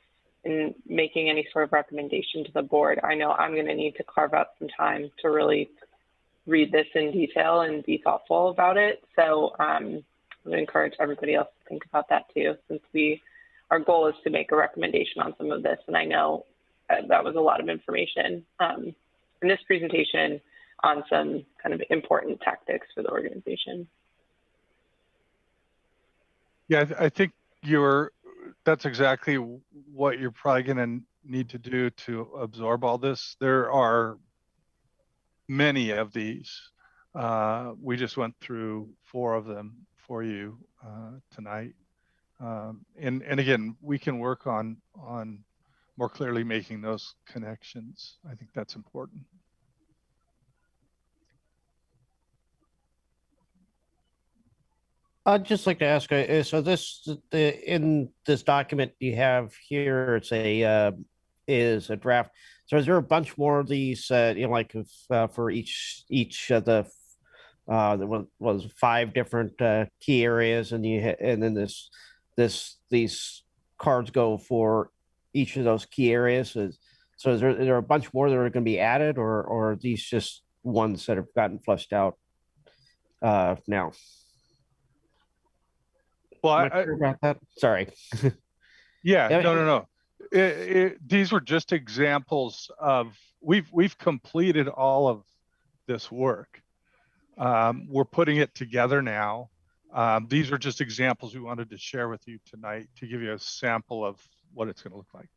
Speaker 1: and making any sort of recommendation to the board, I know I'm going to need to carve out some time to really read this in detail and be thoughtful about it. So I would encourage everybody else to think about that too, since our goal is to make a recommendation on some of this. And I know that was a lot of information in this presentation on some kind of important tactics for the organization.
Speaker 11: Yeah, I think that's exactly what you're probably going to need to do to absorb all this. There are many of these. We just went through 4 of them for you tonight. And again, we can work on more clearly making those connections. I think that's important.
Speaker 8: I'd just like to ask, so in this document you have here, it's is a draft. So is there a bunch more of these, you know, like for each of the there was 5 different key areas, and then these cards go for each of those key areas. So is there a bunch more that are going to be added, or are these just ones that have gotten flushed out now?
Speaker 11: Well,
Speaker 8: about that. Sorry.
Speaker 11: Yeah, no. These were just examples of we've completed all of this work. We're putting it together now. These are just examples we wanted to share with you tonight to give you a sample of what it's going to look like.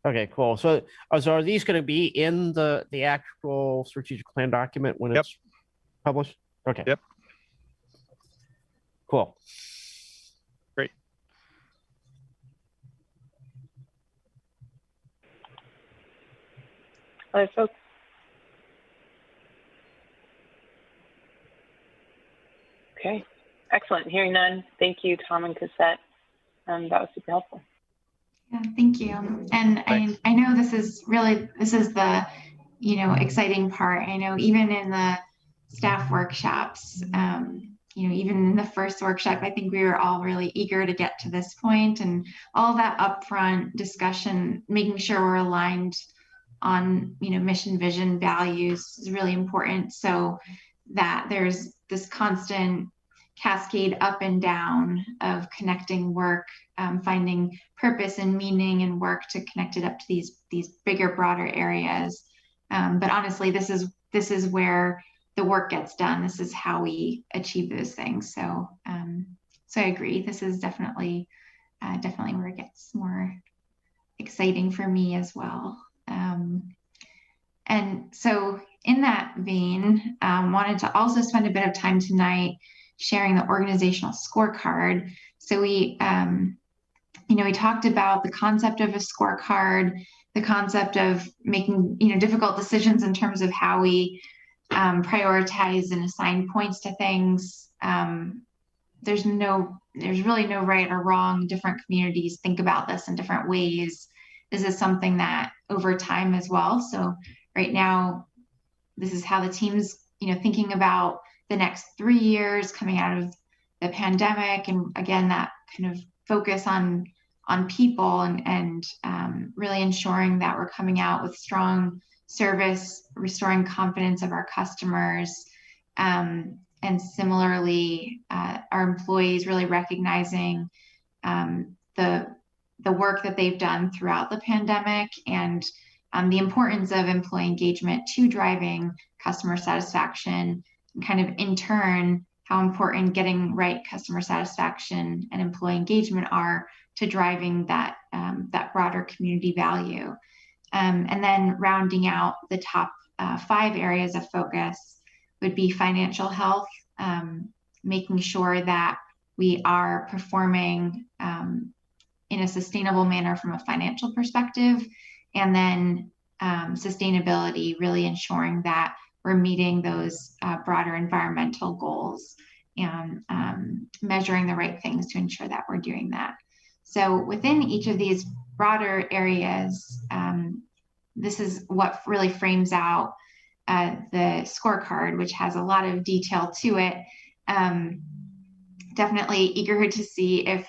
Speaker 8: Okay, cool. So are these going to be in the actual strategic plan document when it's published? Okay.
Speaker 11: Yep.
Speaker 8: Cool.
Speaker 11: Great.
Speaker 1: Other folks? Okay, excellent. Hearing none. Thank you, Tom and Cassette. That was super helpful.
Speaker 9: Yeah, thank you. And I know this is the, you know, exciting part. I know even in the staff workshops, you know, even in the first workshop, I think we were all really eager to get to this point, and all that upfront discussion, making sure we're aligned on, you know, mission, vision, values is really important. So that there's this constant cascade up and down of connecting work, finding purpose and meaning in work to connect it up to these bigger, broader areas. But honestly, this is where the work gets done. This is how we achieve those things. So, so I agree. This is definitely where it gets more exciting for me as well. And so in that vein, wanted to also spend a bit of time tonight sharing the organizational scorecard. So we, we talked about the concept of a scorecard, the concept of making, difficult decisions in terms of how we prioritize and assign points to things. There's really no right or wrong. Different communities think about this in different ways. This is something that over time as well. So right now, this is how the team's, thinking about the next 3 years coming out of the pandemic. And again, that kind of focus on people and really ensuring that we're coming out with strong service, restoring confidence of our customers. And similarly, our employees really recognizing the work that they've done throughout the pandemic and the importance of employee engagement to driving customer satisfaction, and kind of in turn, how important getting right customer satisfaction and employee engagement are to driving that, that broader community value. And then rounding out the top 5 areas of focus would be financial health, making sure that we are performing in a sustainable manner from a financial perspective, and then sustainability, really ensuring that we're meeting those broader environmental goals and measuring the right things to ensure that we're doing that. So within each of these broader areas, this is what really frames out the scorecard, which has a lot of detail to it. Definitely eager to see if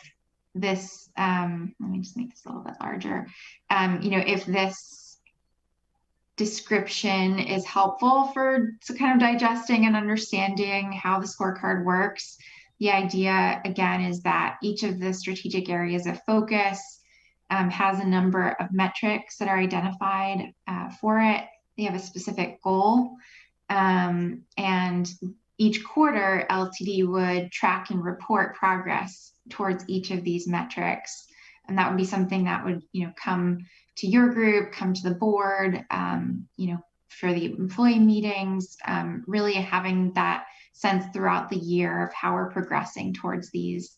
Speaker 9: this, let me just make this a little bit larger, if this description is helpful for kind of digesting and understanding how the scorecard works. The idea, again, is that each of the strategic areas of focus has a number of metrics that are identified for it. They have a specific goal. And each quarter, LTD would track and report progress towards each of these metrics. And that would be something that would, come to your group, come to the board, for the employee meetings, really having that sense throughout the year of how we're progressing towards these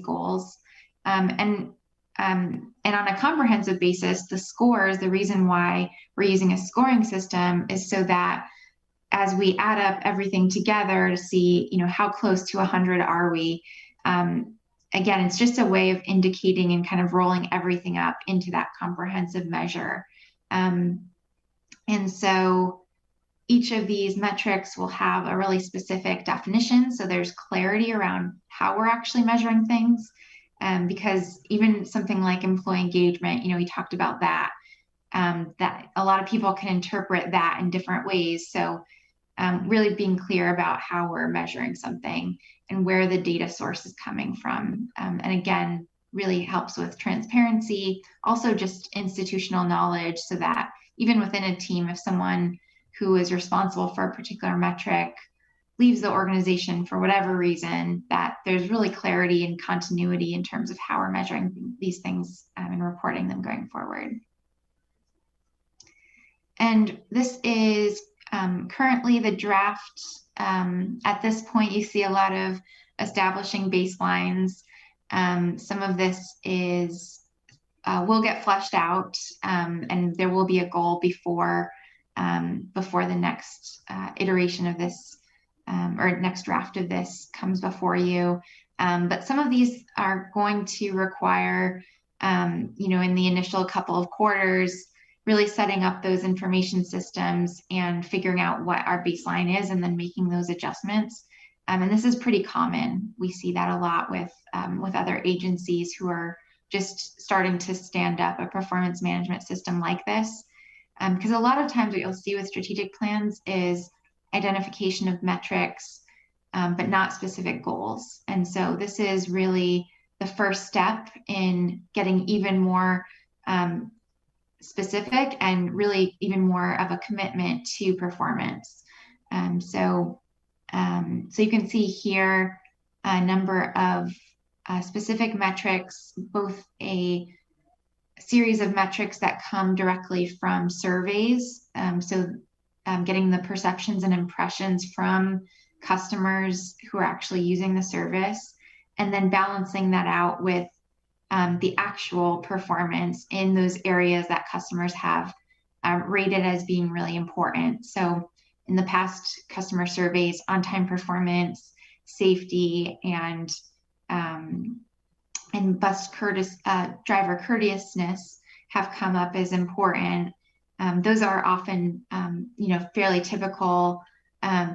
Speaker 9: goals. And on a comprehensive basis, the scores, the reason why we're using a scoring system is so that as we add up everything together to see, how close to 100 are we, again, it's just a way of indicating and kind of rolling everything up into that comprehensive measure. And so each of these metrics will have a really specific definition. So there's clarity around how we're actually measuring things. Because even something like employee engagement, we talked about that, that a lot of people can interpret that in different ways. So really being clear about how we're measuring something and where the data source is coming from. And again, really helps with transparency, also just institutional knowledge, so that even within a team, if someone who is responsible for a particular metric leaves the organization for whatever reason, that there's really clarity and continuity in terms of how we're measuring these things and reporting them going forward. And this is currently the draft. At this point, you see a lot of establishing baselines. Some of this is will get fleshed out, and there will be a goal before the next iteration of this or next draft of this comes before you. But some of these are going to require, in the initial couple of quarters, really setting up those information systems and figuring out what our baseline is and then making those adjustments. And this is pretty common. We see that a lot with other agencies who are just starting to stand up a performance management system like this. Because a lot of times what you'll see with strategic plans is identification of metrics but not specific goals. And so this is really the first step in getting even more specific and really even more of a commitment to performance. So you can see here a number of specific metrics, both a series of metrics that come directly from surveys. Getting the perceptions and impressions from customers who are actually using the service, and then balancing that out with the actual performance in those areas that customers have rated as being really important. So in the past customer surveys, on-time performance, safety, and driver courteousness have come up as important. Those are often, fairly typical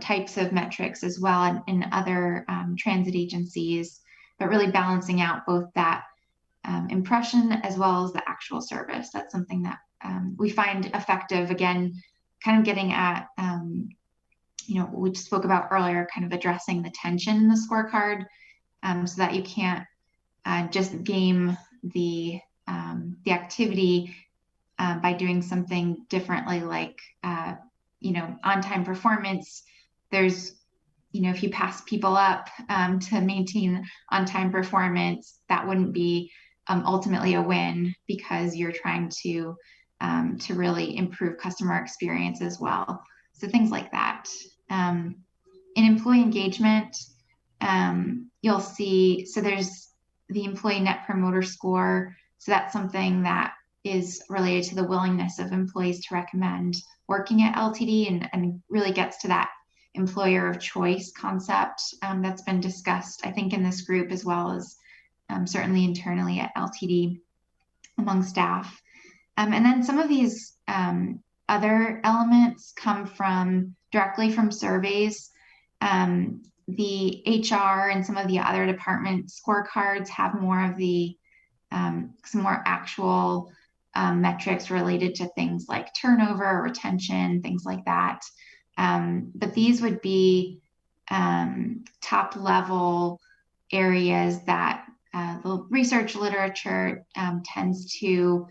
Speaker 9: types of metrics as well in other transit agencies, but really balancing out both that impression as well as the actual service. That's something that we find effective, again, kind of getting at, we spoke about earlier, kind of addressing the tension in the scorecard, so that you can't just game the activity by doing something differently, like, on-time performance. There's, if you pass people up to maintain on-time performance, that wouldn't be ultimately a win, because you're trying to really improve customer experience as well. So things like that. In employee engagement, you'll see, so there's the employee net promoter score. So that's something that is related to the willingness of employees to recommend working at LTD, and really gets to that employer of choice concept that's been discussed, I think, in this group, as well as certainly internally at LTD among staff. And then some of these other elements come directly from surveys. The HR and some of the other department scorecards have more of the some more actual metrics related to things like turnover, retention, things like that. But these would be top level areas that the research literature tends to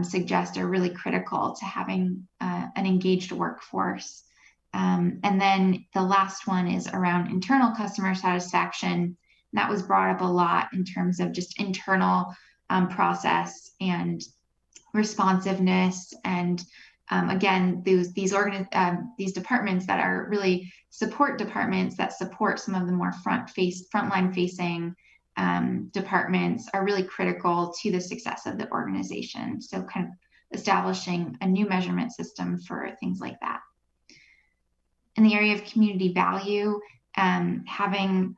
Speaker 9: suggest are really critical to having an engaged workforce. And then the last one is around internal customer satisfaction. That was brought up a lot in terms of just internal process and responsiveness, and again, these departments that are really support departments that support some of the more frontline facing departments are really critical to the success of the organization. So kind of establishing a new measurement system for things like that. In the area of community value, having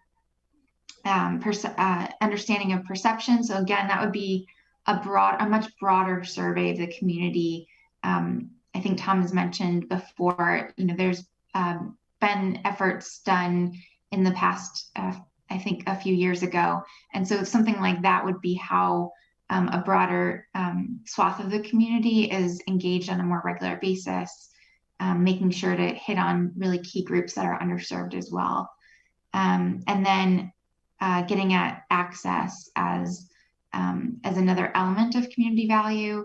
Speaker 9: understanding of perception. So again, that would be a much broader survey of the community. I think Tom has mentioned before, there's been efforts done in the past, I think a few years ago. And so something like that would be how a broader swath of the community is engaged on a more regular basis, making sure to hit on really key groups that are underserved as well. And then getting at access as another element of community value,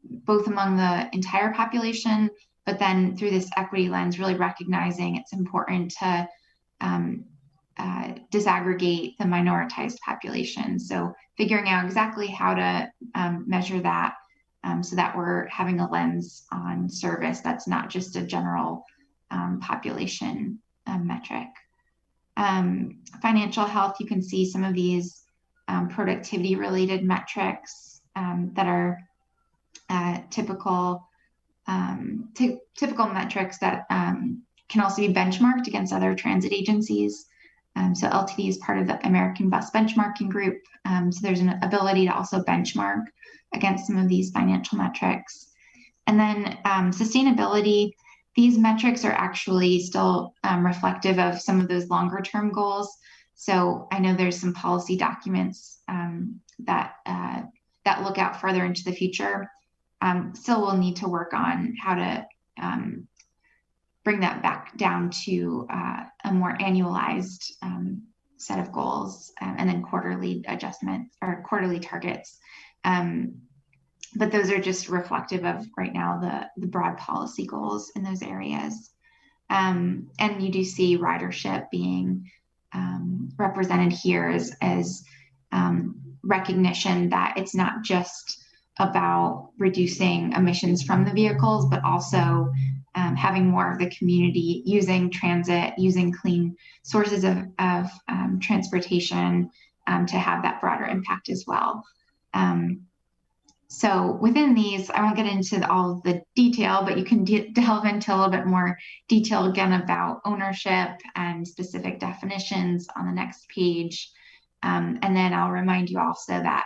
Speaker 9: both among the entire population, but then through this equity lens, really recognizing it's important to disaggregate the minoritized population. So figuring out exactly how to measure that so that we're having a lens on service that's not just a general population metric. Financial health, you can see some of these productivity related metrics that are typical metrics that can also be benchmarked against other transit agencies. So LTD is part of the American Bus Benchmarking Group. So there's an ability to also benchmark against some of these financial metrics. And then sustainability, these metrics are actually still reflective of some of those longer term goals. So I know there's some policy documents that look out further into the future. Still we'll need to work on how to bring that back down to a more annualized set of goals, and then quarterly adjustments or quarterly targets. But those are just reflective of right now the broad policy goals in those areas. And you do see ridership being represented here as recognition that it's not just about reducing emissions from the vehicles, but also having more of the community using transit, using clean sources of transportation to have that broader impact as well. So within these, I won't get into all of the detail, but you can delve into a little bit more detail again about ownership and specific definitions on the next page. And then I'll remind you also that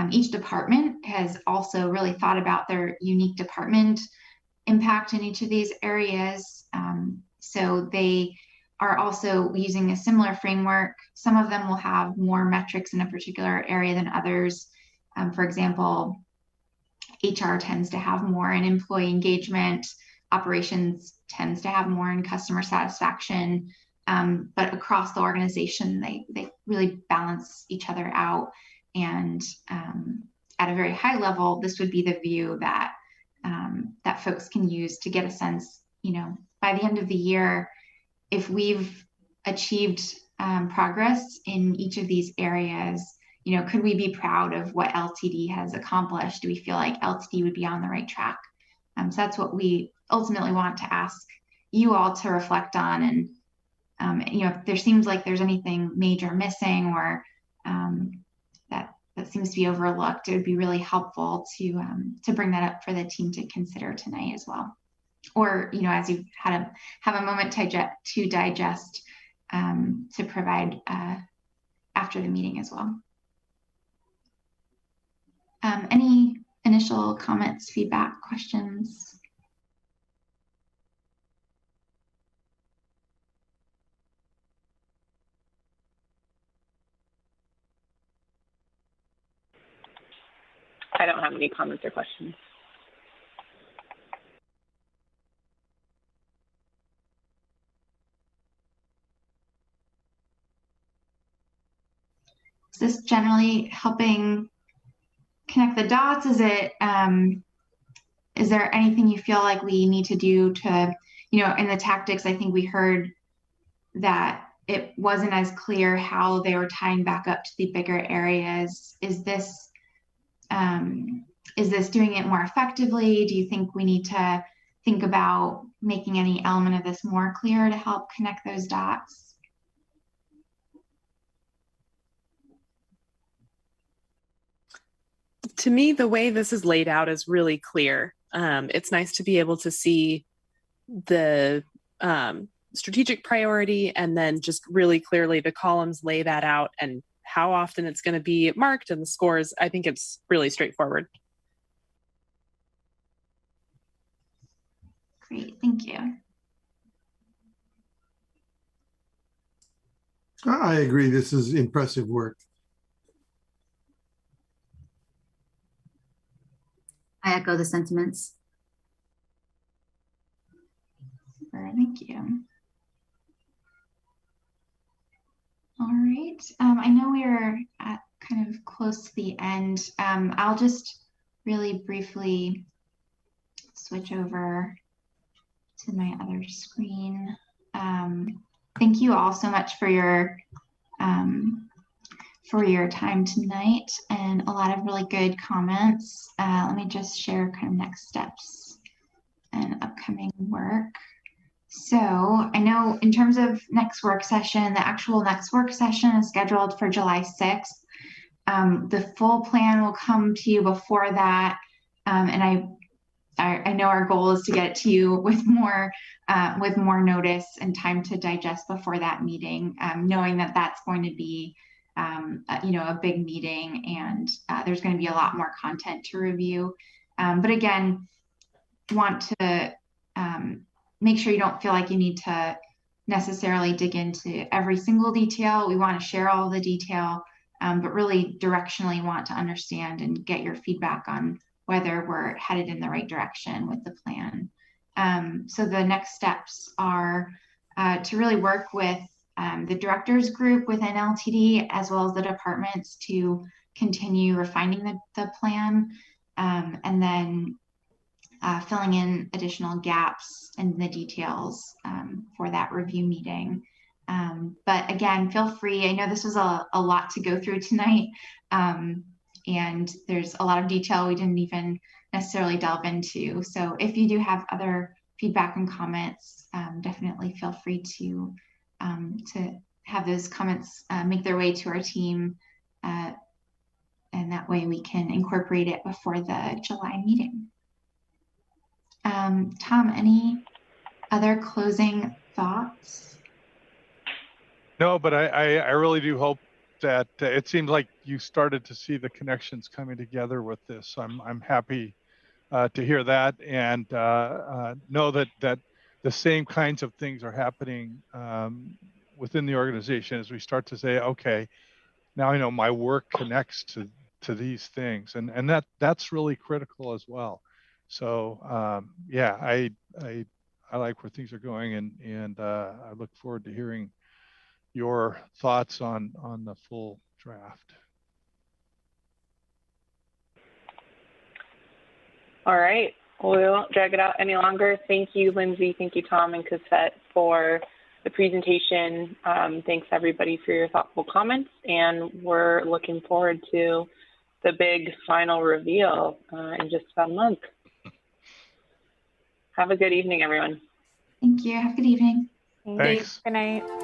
Speaker 9: each department has also really thought about their unique department impact in each of these areas. So they are also using a similar framework. Some of them will have more metrics in a particular area than others. For example, HR tends to have more in employee engagement, operations tends to have more in customer satisfaction, but across the organization, they really balance each other out. And at a very high level, this would be the view that that folks can use to get a sense, by the end of the year, if we've achieved progress in each of these areas, could we be proud of what LTD has accomplished? Do we feel like LTD would be on the right track? So that's what we ultimately want to ask you all to reflect on. And, if there seems like there's anything major missing or that seems to be overlooked, it would be really helpful to bring that up for the team to consider tonight as well. Or, as you've have a moment to digest, to provide after the meeting as well. Any initial comments, feedback, questions?
Speaker 1: I don't have any comments or questions.
Speaker 9: Is this generally helping connect the dots? Is it, is there anything you feel like we need to do to, in the tactics, I think we heard that it wasn't as clear how they were tying back up to the bigger areas. Is this doing it more effectively? Do you think we need to think about making any element of this more clear to help connect those dots?
Speaker 12: To me, the way this is laid out is really clear. It's nice to be able to see the strategic priority and then just really clearly the columns lay that out and how often it's going to be marked and the scores. I think it's really straightforward.
Speaker 9: Great, thank you.
Speaker 10: I agree. This is impressive work.
Speaker 6: I echo the sentiments.
Speaker 9: Super, thank you. All right, I know we're at kind of close to the end. I'll just really briefly switch over to my other screen. Thank you all so much for your time tonight and a lot of really good comments. Let me just share kind of next steps and upcoming work. So I know in terms of next work session, the actual next work session is scheduled for July 6th. The full plan will come to you before that. And I know our goal is to get it to you with more notice and time to digest before that meeting, knowing that that's going to be a big meeting and there's going to be a lot more content to review. But again, want to make sure you don't feel like you need to necessarily dig into every single detail. We want to share all the detail, but really directionally want to understand and get your feedback on whether we're headed in the right direction with the plan. So the next steps are to really work with the directors group within LTD, as well as the departments, to continue refining the plan, and then filling in additional gaps in the details for that review meeting. But again, feel free. I know this was a lot to go through tonight, and there's a lot of detail we didn't even necessarily delve into. So if you do have other feedback and comments, definitely feel free to have those comments make their way to our team, and that way we can incorporate it before the July meeting. Tom, any other closing thoughts?
Speaker 11: No, but I really do hope that it seems like you started to see the connections coming together with this. I'm happy to hear that, and know that the same kinds of things are happening within the organization as we start to say, okay, now I know my work connects to these things, and that's really critical as well. So yeah, I like where things are going, and I look forward to hearing your thoughts on the full draft.
Speaker 1: All right. Well, we won't drag it out any longer. Thank you, Lindsay. Thank you, Tom and Cassette, for the presentation. Thanks, everybody, for your thoughtful comments. And we're looking forward to the big final reveal in just about a month. Have a good evening, everyone.
Speaker 9: Thank you. Have a good evening.
Speaker 11: Thanks.
Speaker 2: Good night.